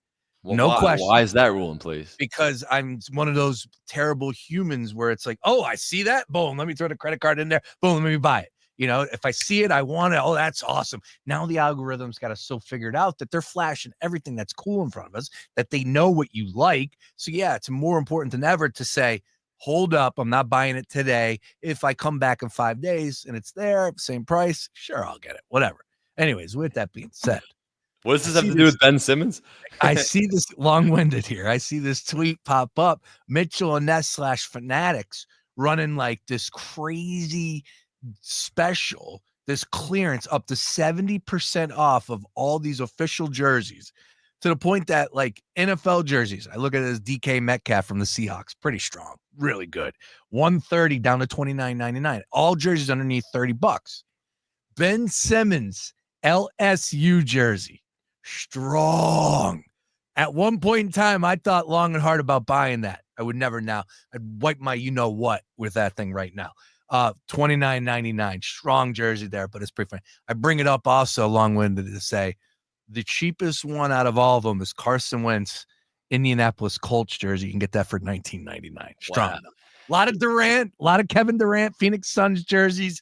Well, no question. Why is that rule in place? Because I'm one of those terrible humans where it's like, oh, I see that. Boom. Let me throw the credit card in there. Boom. Let me buy it. If I see it, I want it. Oh, that's awesome. Now the algorithm's got us so figured out that they're flashing everything that's cool in front of us, that they know what you like. So yeah, it's more important than ever to say, hold up, I'm not buying it today. If I come back in 5 days and it's there, same price, sure, I'll get it. Whatever. Anyways, with that being said, what does this have to do with Ben Simmons? I see this long-winded here. I see this tweet pop up. Mitchell and Ness /Fanatics running like this crazy special, this clearance up to 70% off of all these official jerseys, to the point that like NFL jerseys, I look at it as DK Metcalf from the Seahawks, pretty strong, really good. $130 down to $29.99. All jerseys underneath $30. Ben Simmons LSU jersey, strong. At one point in time, I thought long and hard about buying that. I would never now. I'd wipe my you-know-what with that thing right now. $29.99, strong jersey there, but it's pretty funny. I bring it up also long-winded to say the cheapest one out of all of them is Carson Wentz Indianapolis Colts jersey. You can get that for $19.99. Strong. Wow. A lot of Durant, a lot of Kevin Durant, Phoenix Suns jerseys,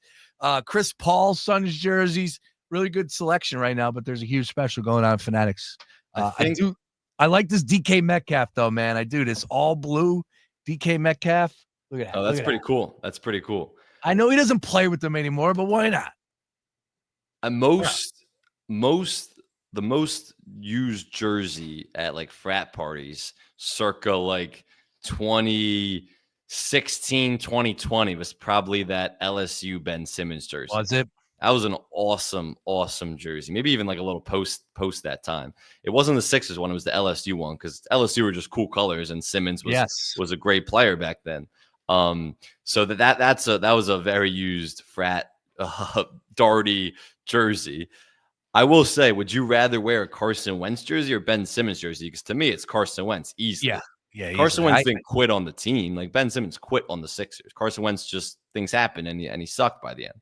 Chris Paul Suns jerseys. Really good selection right now, but there's a huge special going on at Fanatics. I like this DK Metcalf though, man. I do this all blue DK Metcalf. Look at that. Oh, that's pretty cool. That's pretty cool. I know he doesn't play with them anymore, but why not? The most used jersey at like frat parties circa like 2016, 2020 was probably that LSU Ben Simmons jersey. Was it? That was an awesome, awesome jersey. Maybe even like a little post that time. It wasn't the Sixers one. It was the LSU one because LSU were just cool colors and Simmons was a great player back then. So that was a very used frat darty jersey. I will say, would you rather wear a Carson Wentz jersey or Ben Simmons jersey? Because to me, it's Carson Wentz easily. Yeah. Carson Wentz didn't quit on the team. Like Ben Simmons quit on the Sixers. Carson Wentz just things happen and he sucked by the end.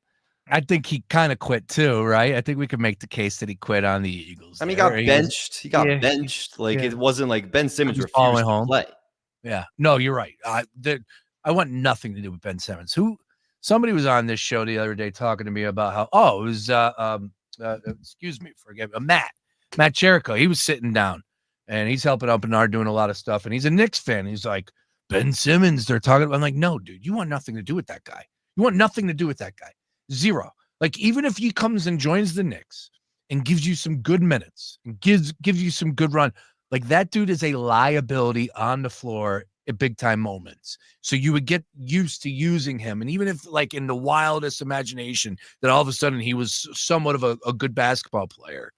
I think he kind of quit too, right? I think we could make the case that he quit on the Eagles. I mean, he got benched. Like it wasn't like Ben Simmons refused to play. Yeah. No, you're right. I want nothing to do with Ben Simmons. Somebody was on this show the other day talking to me about how it was excuse me, forgive me, Matt Jericho. He was sitting down and he's helping up and are doing a lot of stuff. And he's a Knicks fan. He's like, Ben Simmons, they're talking about. I'm like, no, dude, you want nothing to do with that guy. You want nothing to do with that guy. Zero. Like, even if he comes and joins the Knicks and gives you some good minutes and gives you some good run, like that dude is a liability on the floor at big time moments. So you would get used to using him. And even if like in the wildest imagination that all of a sudden he was somewhat of a good basketball player,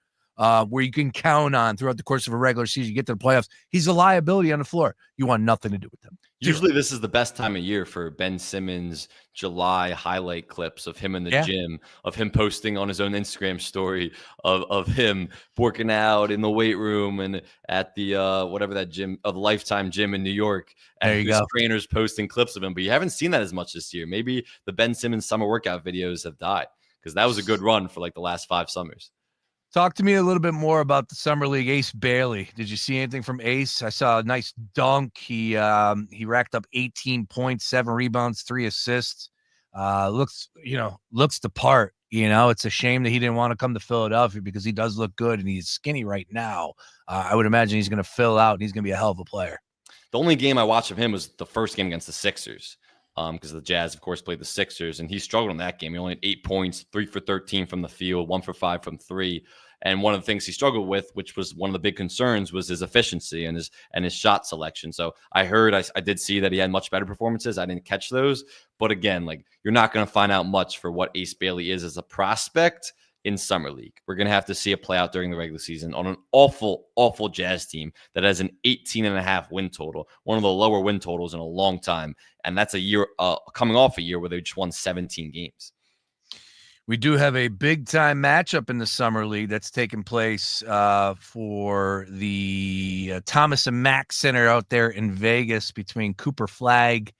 where you can count on throughout the course of a regular season. You get to the playoffs, he's a liability on the floor. You want nothing to do with him. Usually this is the best time of year for Ben Simmons July highlight clips of him in the gym, of him posting on his own Instagram story of him working out in the weight room and at the whatever that gym, the Lifetime gym in New York. And there you his go. trainers posting clips of him. But you haven't seen that as much this year. Maybe the Ben Simmons summer workout videos have died, because that was a good run for like the last 5 summers. Talk to me a little bit more about the Summer League. Ace Bailey. Did you see anything from Ace? I saw a nice dunk. He racked up 18 points, 7 rebounds, 3 assists. Looks the part. It's a shame that he didn't want to come to Philadelphia, because he does look good and he's skinny right now. I would imagine he's going to fill out and he's going to be a hell of a player. The only game I watched of him was the first game against the Sixers. Because the Jazz, of course, played the Sixers, and he struggled in that game. He only had 8 points, 3 for 13 from the field, 1 for 5 from 3. And one of the things he struggled with, which was one of the big concerns, was his efficiency and his shot selection. So I did see that he had much better performances. I didn't catch those. But again, like, you're not going to find out much for what Ace Bailey is as a prospect in Summer League. We're going to have to see it play out during the regular season on an awful, awful Jazz team that has an 18.5 win total, one of the lower win totals in a long time. And that's a year coming off a year where they just won 17 games. We do have a big-time matchup in the Summer League that's taking place for the Thomas and Mack Center out there in Vegas between Cooper Flagg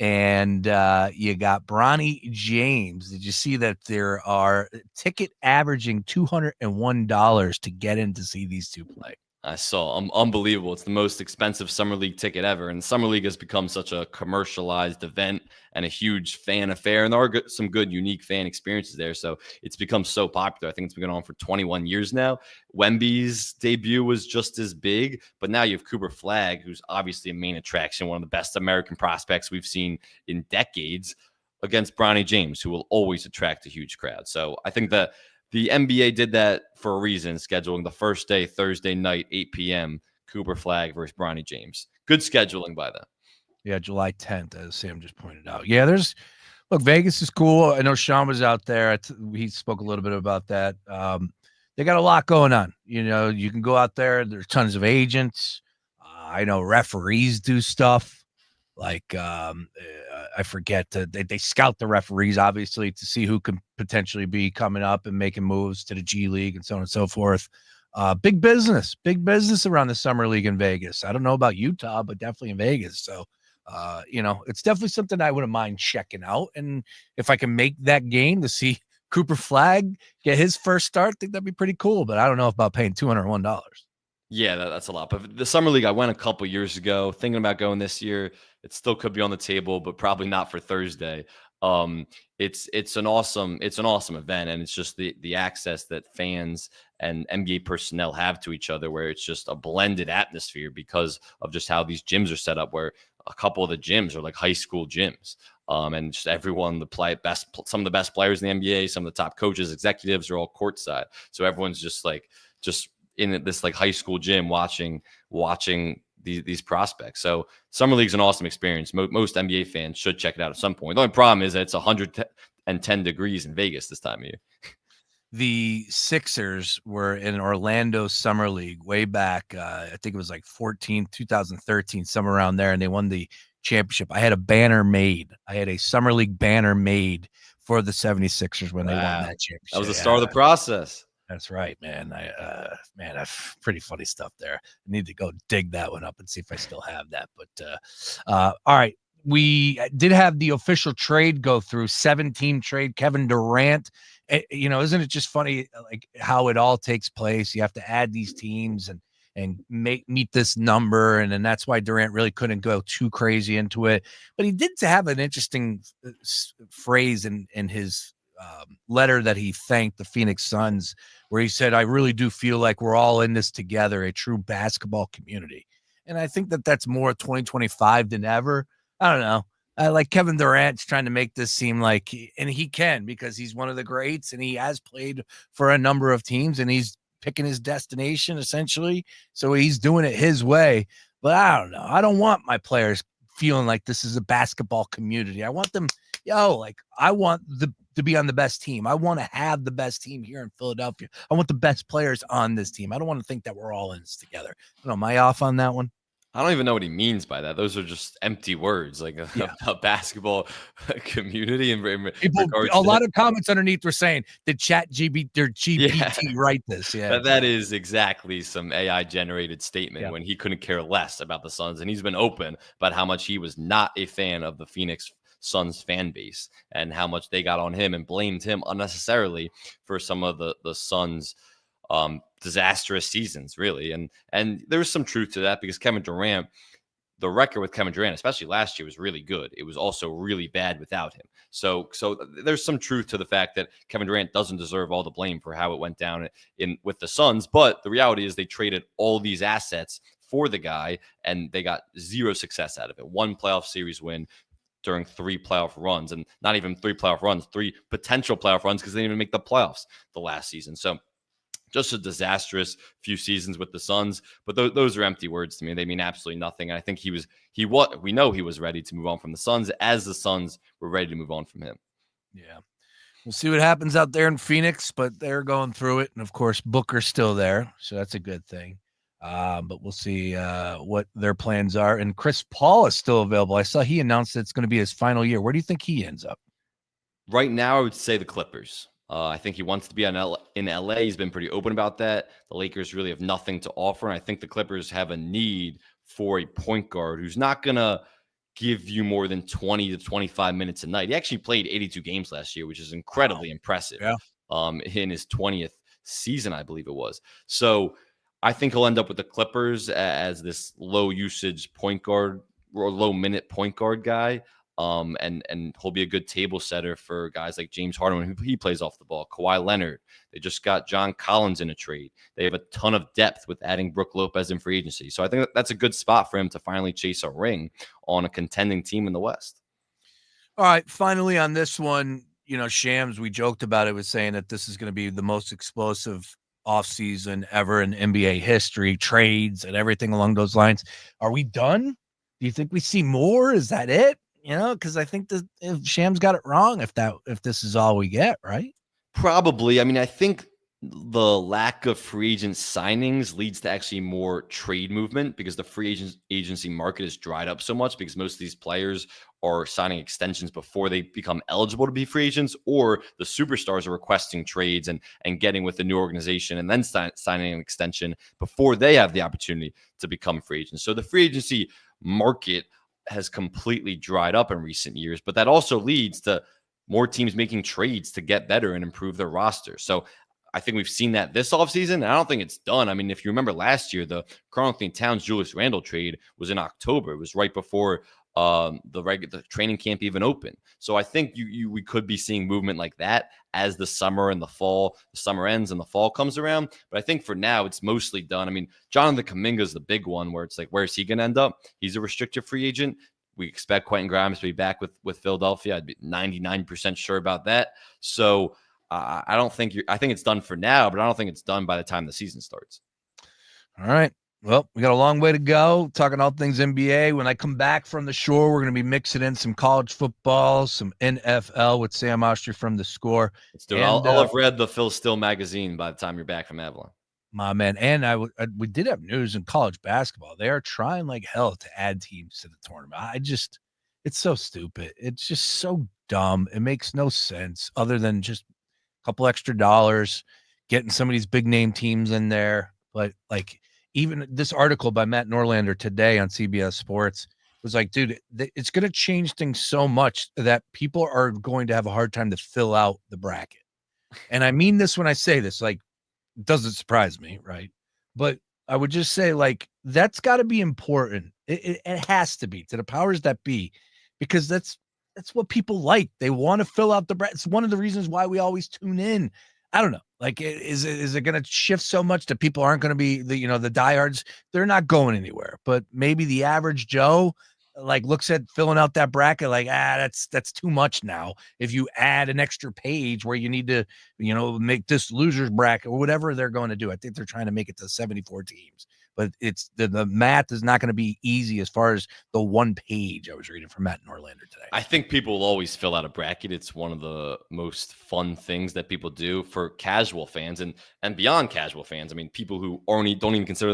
and you got Bronny James. Did you see that there are ticket averaging $201 to get in to see these two play? I saw. Unbelievable. It's the most expensive Summer League ticket ever. And Summer League has become such a commercialized event and a huge fan affair. And there are some good, unique fan experiences there. So it's become so popular. I think it's been going on for 21 years now. Wemby's debut was just as big. But now you have Cooper Flagg, who's obviously a main attraction, one of the best American prospects we've seen in decades, against Bronny James, who will always attract a huge crowd. So I think that the NBA did that for a reason, scheduling the first day, Thursday night, 8 p.m., Cooper Flagg versus Bronny James. Good scheduling by them. Yeah, July 10th, as Sam just pointed out. Yeah, look, Vegas is cool. I know Sean was out there. He spoke a little bit about that. They got a lot going on. You can go out there. There's tons of agents. I know referees do stuff. Like, I forget, they scout the referees, obviously, to see who can potentially be coming up and making moves to the G League and so on and so forth. Big business around the Summer League in Vegas. I don't know about Utah, but definitely in Vegas. So, it's definitely something I wouldn't mind checking out. And if I can make that game to see Cooper Flagg get his first start, I think that'd be pretty cool. But I don't know about paying $201. Yeah, that's a lot. But the Summer League, I went a couple years ago, thinking about going this year. It still could be on the table, but probably not for Thursday. It's an awesome event, and it's just the access that fans and NBA personnel have to each other, where it's just a blended atmosphere because of just how these gyms are set up, where a couple of the gyms are like high school gyms. And just everyone, some of the best players in the NBA, some of the top coaches, executives are all courtside. So everyone's just in this like high school gym watching these prospects. So Summer League's an awesome experience. Most NBA fans should check it out at some point. The only problem is that it's 110 degrees in Vegas this time of year. The Sixers were in Orlando Summer League way back. I think it was like 2013, somewhere around there. And they won the championship. I had a banner made. I had a Summer League banner made for the 76ers when they won that championship. That was the start of the process. That's right, man. That's pretty funny stuff there. I need to go dig that one up and see if I still have that. But all right, we did have the official trade go through, 7-team trade. Kevin Durant. Isn't it just funny like how it all takes place? You have to add these teams and meet this number, and then that's why Durant really couldn't go too crazy into it. But he did have an interesting phrase in his letter that he thanked the Phoenix Suns, where he said, I really do feel like we're all in this together, a true basketball community. And I think that that's more 2025 than ever. I don't know. Like Kevin Durant's trying to make this seem like, and he can, because he's one of the greats and he has played for a number of teams and he's picking his destination essentially. So he's doing it his way. But I don't know. I don't want my players feeling like this is a basketball community. I want them, I want the to be on the best team. I want to have the best team here in Philadelphia. I want the best players on this team. I don't want to think that we're all in this together. I don't know, am I off on that one? I don't even know what he means by that. Those are just empty words, like a basketball community. And a lot of comments underneath were saying, "Did GPT write this?" Yeah, that is exactly some AI generated statement when he couldn't care less about the Suns, and he's been open about how much he was not a fan of the Phoenix Suns fan base and how much they got on him and blamed him unnecessarily for some of the Suns' disastrous seasons, really. And there's some truth to that, because Kevin Durant, the record with Kevin Durant, especially last year, was really good. It was also really bad without him. So there's some truth to the fact that Kevin Durant doesn't deserve all the blame for how it went down with the Suns. But the reality is they traded all these assets for the guy, and they got zero success out of it. 1 playoff series win during 3 playoff runs, and not even 3 playoff runs, 3 potential playoff runs, because they didn't even make the playoffs the last season. So just a disastrous few seasons with the Suns, but those are empty words to me. They mean absolutely nothing. And I think we know he was ready to move on from the Suns, as the Suns were ready to move on from him. Yeah. We'll see what happens out there in Phoenix, but they're going through it. And of course, Booker's still there, so that's a good thing. But we'll see what their plans are. And Chris Paul is still available. I saw he announced that it's going to be his final year. Where do you think he ends up? Right now, I would say the Clippers. I think he wants to be in LA. He's been pretty open about that. The Lakers really have nothing to offer. And I think the Clippers have a need for a point guard who's not going to give you more than 20 to 25 minutes a night. He actually played 82 games last year, which is incredibly impressive. Yeah. In his 20th season, I believe it was. So I think he'll end up with the Clippers as this low usage point guard or low minute point guard guy. And he'll be a good table setter for guys like James Harden, who he plays off the ball. Kawhi Leonard. They just got John Collins in a trade. They have a ton of depth with adding Brook Lopez in free agency. So I think that's a good spot for him to finally chase a ring on a contending team in the West. All right. Finally on this one, Shams, we joked about it, was saying that this is going to be the most explosive offseason ever in NBA history, trades and everything along those lines. Are we done? Do you think we see more? Is that it? Because I think that if Shams got it wrong, if this is all we get, right? Probably. I mean, I think the lack of free agent signings leads to actually more trade movement, because the free agency market is dried up so much, because most of these players are signing extensions before they become eligible to be free agents, or the superstars are requesting trades and getting with the new organization and then signing an extension before they have the opportunity to become free agents. So the free agency market has completely dried up in recent years, but that also leads to more teams making trades to get better and improve their roster. So I think we've seen that this offseason, and I don't think it's done. I mean, if you remember last year, the Karl-Anthony Towns Julius Randle trade was in October. It was right before the training camp even opened. So I think we could be seeing movement like that as the summer ends and the fall comes around. But I think for now, it's mostly done. I mean, Jonathan Kuminga is the big one, where it's like, where's he going to end up? He's a restricted free agent. We expect Quentin Grimes to be back with Philadelphia. I'd be 99% sure about that. So I think it's done for now, but I don't think it's done by the time the season starts. All right. Well, we got a long way to go talking all things NBA. When I come back from the shore, we're going to be mixing in some college football, some NFL with Sam Ostry from The Score. Let's do it. I'll have read the Phil Still magazine by the time you're back from Avalon. My man. And we did have news in college basketball. They are trying like hell to add teams to the tournament. It's so stupid. It's just so dumb. It makes no sense other than just a couple extra dollars, getting some of these big name teams in there. But like, even this article by Matt Norlander today on CBS Sports was like, dude, it's going to change things so much that people are going to have a hard time to fill out the bracket. And I mean this when I say this, like, it doesn't surprise me, right? But I would just say, like, that's got to be important. It has to be, to the powers that be, because that's what people like. They want to fill out the bracket. It's one of the reasons why we always tune in. I don't know. Like, is it going to shift so much that people aren't going to be the diehards? They're not going anywhere. But maybe the average Joe, like looks at filling out that bracket like, that's too much now. If you add an extra page where you need to, make this losers bracket or whatever they're going to do. I think they're trying to make it to 74 teams. But it's the math is not going to be easy as far as the one page I was reading from Matt Norlander today. I think people will always fill out a bracket. It's one of the most fun things that people do for casual fans and beyond casual fans. I mean, people who don't even consider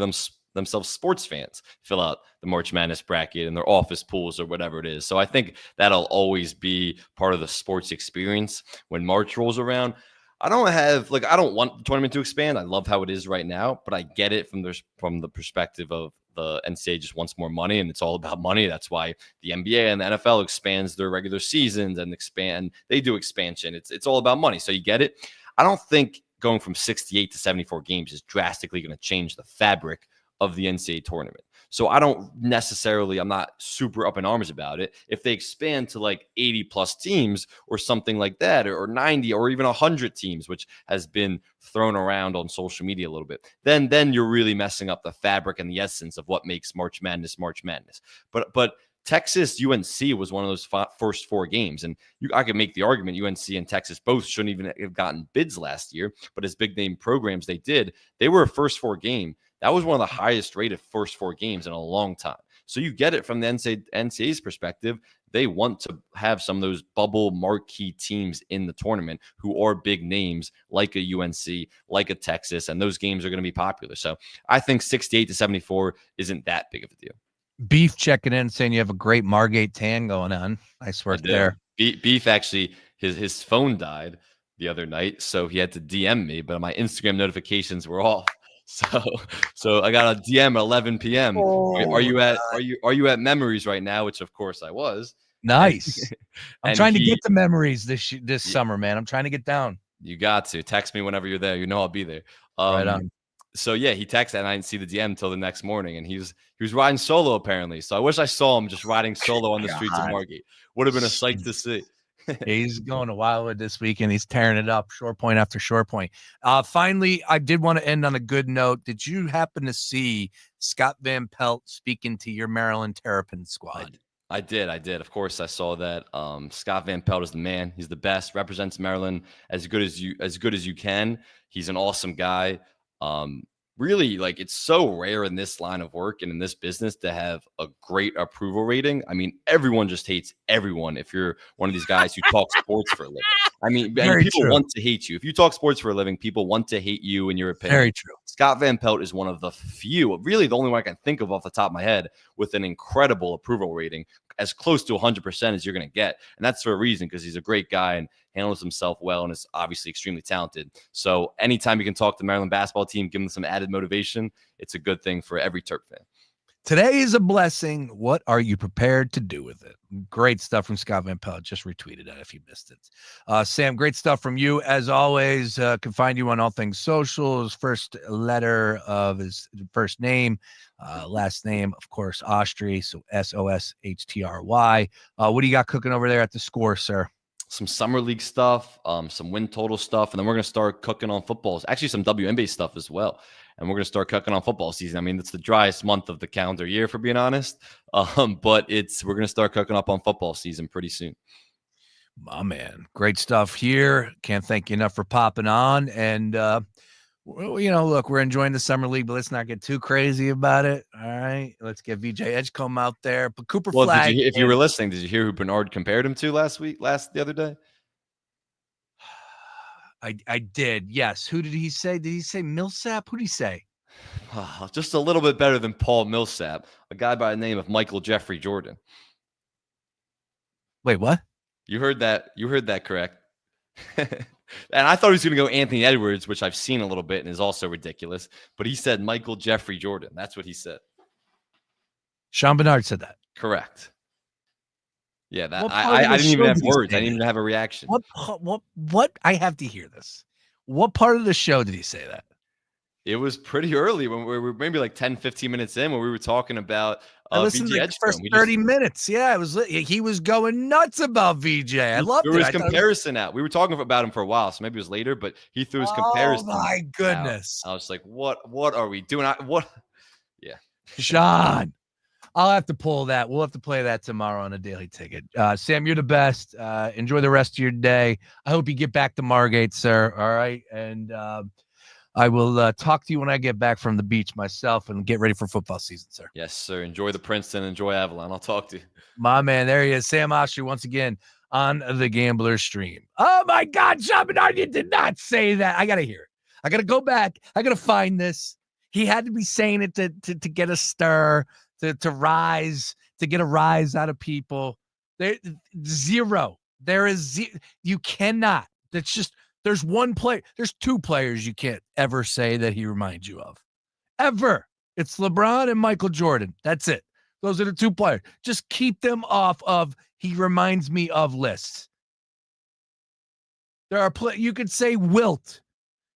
themselves sports fans fill out the March Madness bracket in their office pools or whatever it is. So I think that'll always be part of the sports experience when March rolls around. I don't want the tournament to expand. I love how it is right now, but I get it from the perspective of the NCAA just wants more money, and it's all about money. That's why the NBA and the NFL expands their regular seasons and they do expansion. It's all about money. So you get it. I don't think going from 68 to 74 games is drastically going to change the fabric of the NCAA tournament. So I'm not super up in arms about it. If they expand to like 80 plus teams or something like that, or 90 or even 100 teams, which has been thrown around on social media a little bit, then you're really messing up the fabric and the essence of what makes March Madness March Madness. But Texas UNC was one of those first 4 games, and I could make the argument UNC and Texas both shouldn't even have gotten bids last year, but as big name programs they were a first 4 game. That was one of the highest rated first 4 games in a long time. So you get it from the NCAA's perspective. They want to have some of those bubble marquee teams in the tournament who are big names like a UNC, like a Texas, and those games are going to be popular. So I think 68 to 74 isn't that big of a deal. Beef checking in saying you have a great Margate tan going on. Nice work there. Beef actually, his phone died the other night, so he had to DM me, but my Instagram notifications were off. So I got a DM at 11 p.m. Are you at Memories right now? Which of course I was. Nice. I'm trying to get the Memories this summer, man. I'm trying to get down. You got to text me whenever you're there. I'll be there. Right on. So yeah, he texted and I didn't see the DM until the next morning, and he was riding solo apparently. So I wish I saw him just riding solo on the streets of Margate. Would have been a sight to see. He's going to Wildwood this weekend. He's tearing it up, short point after short point. Finally, I did want to end on a good note. Did you happen to see Scott Van Pelt speaking to your Maryland Terrapin squad? I did. Of course, I saw that. Scott Van Pelt is the man. He's the best. Represents Maryland as good as you can. He's an awesome guy. Really, like, it's so rare in this line of work and in this business to have a great approval rating. I mean, everyone just hates everyone if you're one of these guys who talk sports for a living. I mean, people want to hate you. If you talk sports for a living, people want to hate you in your opinion. Very true. Scott Van Pelt is one of the few, really the only one I can think of off the top of my head, with an incredible approval rating, as close to 100% as you're going to get. And that's for a reason, because he's a great guy and handles himself well and is obviously extremely talented. So anytime you can talk to the Maryland basketball team, give them some added motivation, it's a good thing for every Terp fan. Today is a blessing. What are you prepared to do with it? Great stuff from Scott Van Pelt. Just retweeted that if you missed it. Sam, great stuff from you. As always, can find you on all things social. His first letter of his first name, last name, of course, Ostry. So Sostry. What do you got cooking over there at the Score, sir? Some summer league stuff, some win total stuff, and then we're going to start cooking on footballs. Actually, some WNBA stuff as well. And we're going to start cooking on football season. I mean, it's the driest month of the calendar year, for being honest. But we're going to start cooking up on football season pretty soon. My man, great stuff here. Can't thank you enough for popping on. And, look, we're enjoying the summer league, but let's not get too crazy about it. All right. Let's get VJ Edgecombe out there. But Cooper Flag. If you were listening, did you hear who Bernard compared him to the other day? I did. Yes. Who did he say? Did he say Millsap? Who did he say? Just a little bit better than Paul Millsap, a guy by the name of Michael Jeffrey Jordan. Wait, what? You heard that? You heard that correct. And I thought he was going to go Anthony Edwards, which I've seen a little bit and is also ridiculous. But he said Michael Jeffrey Jordan. That's what he said. Sean Bernard said that. Correct. Yeah, that I didn't even have words. I didn't even have a reaction. What? I have to hear this. What part of the show did he say that? It was pretty early when we were maybe like 10, 15 minutes in when we were talking about VJ. The first 30 minutes. Yeah, it was. He was going nuts about VJ. I loved it. There was comparison out. We were talking about him for a while, so maybe it was later, but he threw his comparison. Oh my goodness! Out. I was like, what are we doing? Yeah. Sean. I'll have to pull that. We'll have to play that tomorrow on a daily ticket. Sam, you're the best. Enjoy the rest of your day. I hope you get back to Margate, sir. All right. And I will talk to you when I get back from the beach myself and get ready for football season, sir. Yes, sir. Enjoy the Princeton. Enjoy Avalon. I'll talk to you. My man, there he is. Sam Ostry once again on the Gambler Stream. Oh, my God, Sean Bernard, you did not say that. I got to hear it. I got to go back. I got to find this. He had to be saying it to get a stir, to rise, to get a rise out of people. Zero. There is you cannot. That's just there's one player. There's two players you can't ever say that he reminds you of. Ever. It's LeBron and Michael Jordan. That's it. Those are the two players. Just keep them off of he reminds me of lists. There are you could say Wilt.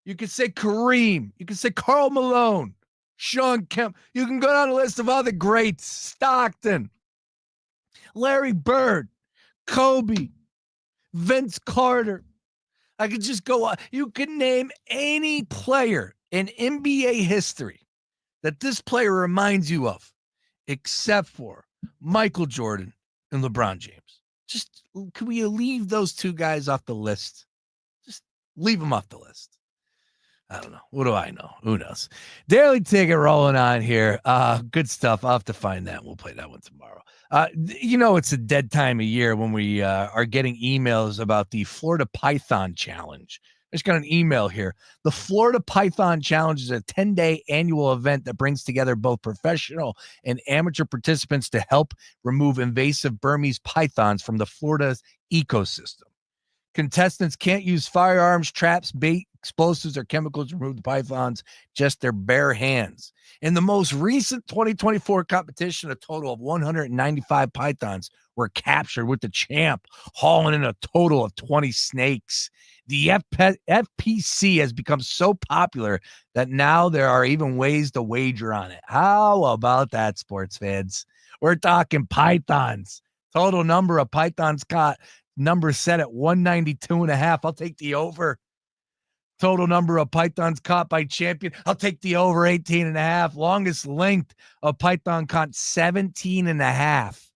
You could say Kareem. You could say Karl Malone, Sean Kemp. You can go down a list of other greats. Stockton, Larry Bird, Kobe, Vince Carter. I could just go on. You can name any player in NBA history that this player reminds you of, except for Michael Jordan and LeBron James. Just, can we leave those two guys off the list? Just leave them off the list. I don't know. What do I know? Who knows? Daily Ticket rolling on here. Good stuff. I'll have to find that. We'll play that one tomorrow. It's a dead time of year when we are getting emails about the Florida Python Challenge. I just got an email here. The Florida Python Challenge is a 10-day annual event that brings together both professional and amateur participants to help remove invasive Burmese pythons from the Florida's ecosystem. Contestants can't use firearms, traps, bait, explosives, or chemicals to remove the pythons, just their bare hands. In the most recent 2024 competition, a total of 195 pythons were captured, with the champ hauling in a total of 20 snakes. The FPC has become so popular that now there are even ways to wager on it. How about that, sports fans? We're talking pythons. Total number of pythons caught. Number set at 192.5. I'll take the over. Total number of pythons caught by champion. I'll take the over 18.5. Longest length of python caught 17.5.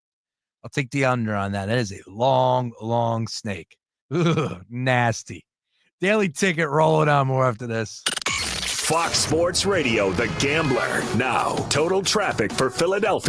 I'll take the under on that. That is a long, long snake. Ugh, nasty. Daily Ticket rolling on more after this. Fox Sports Radio, The Gambler. Now, total traffic for Philadelphia.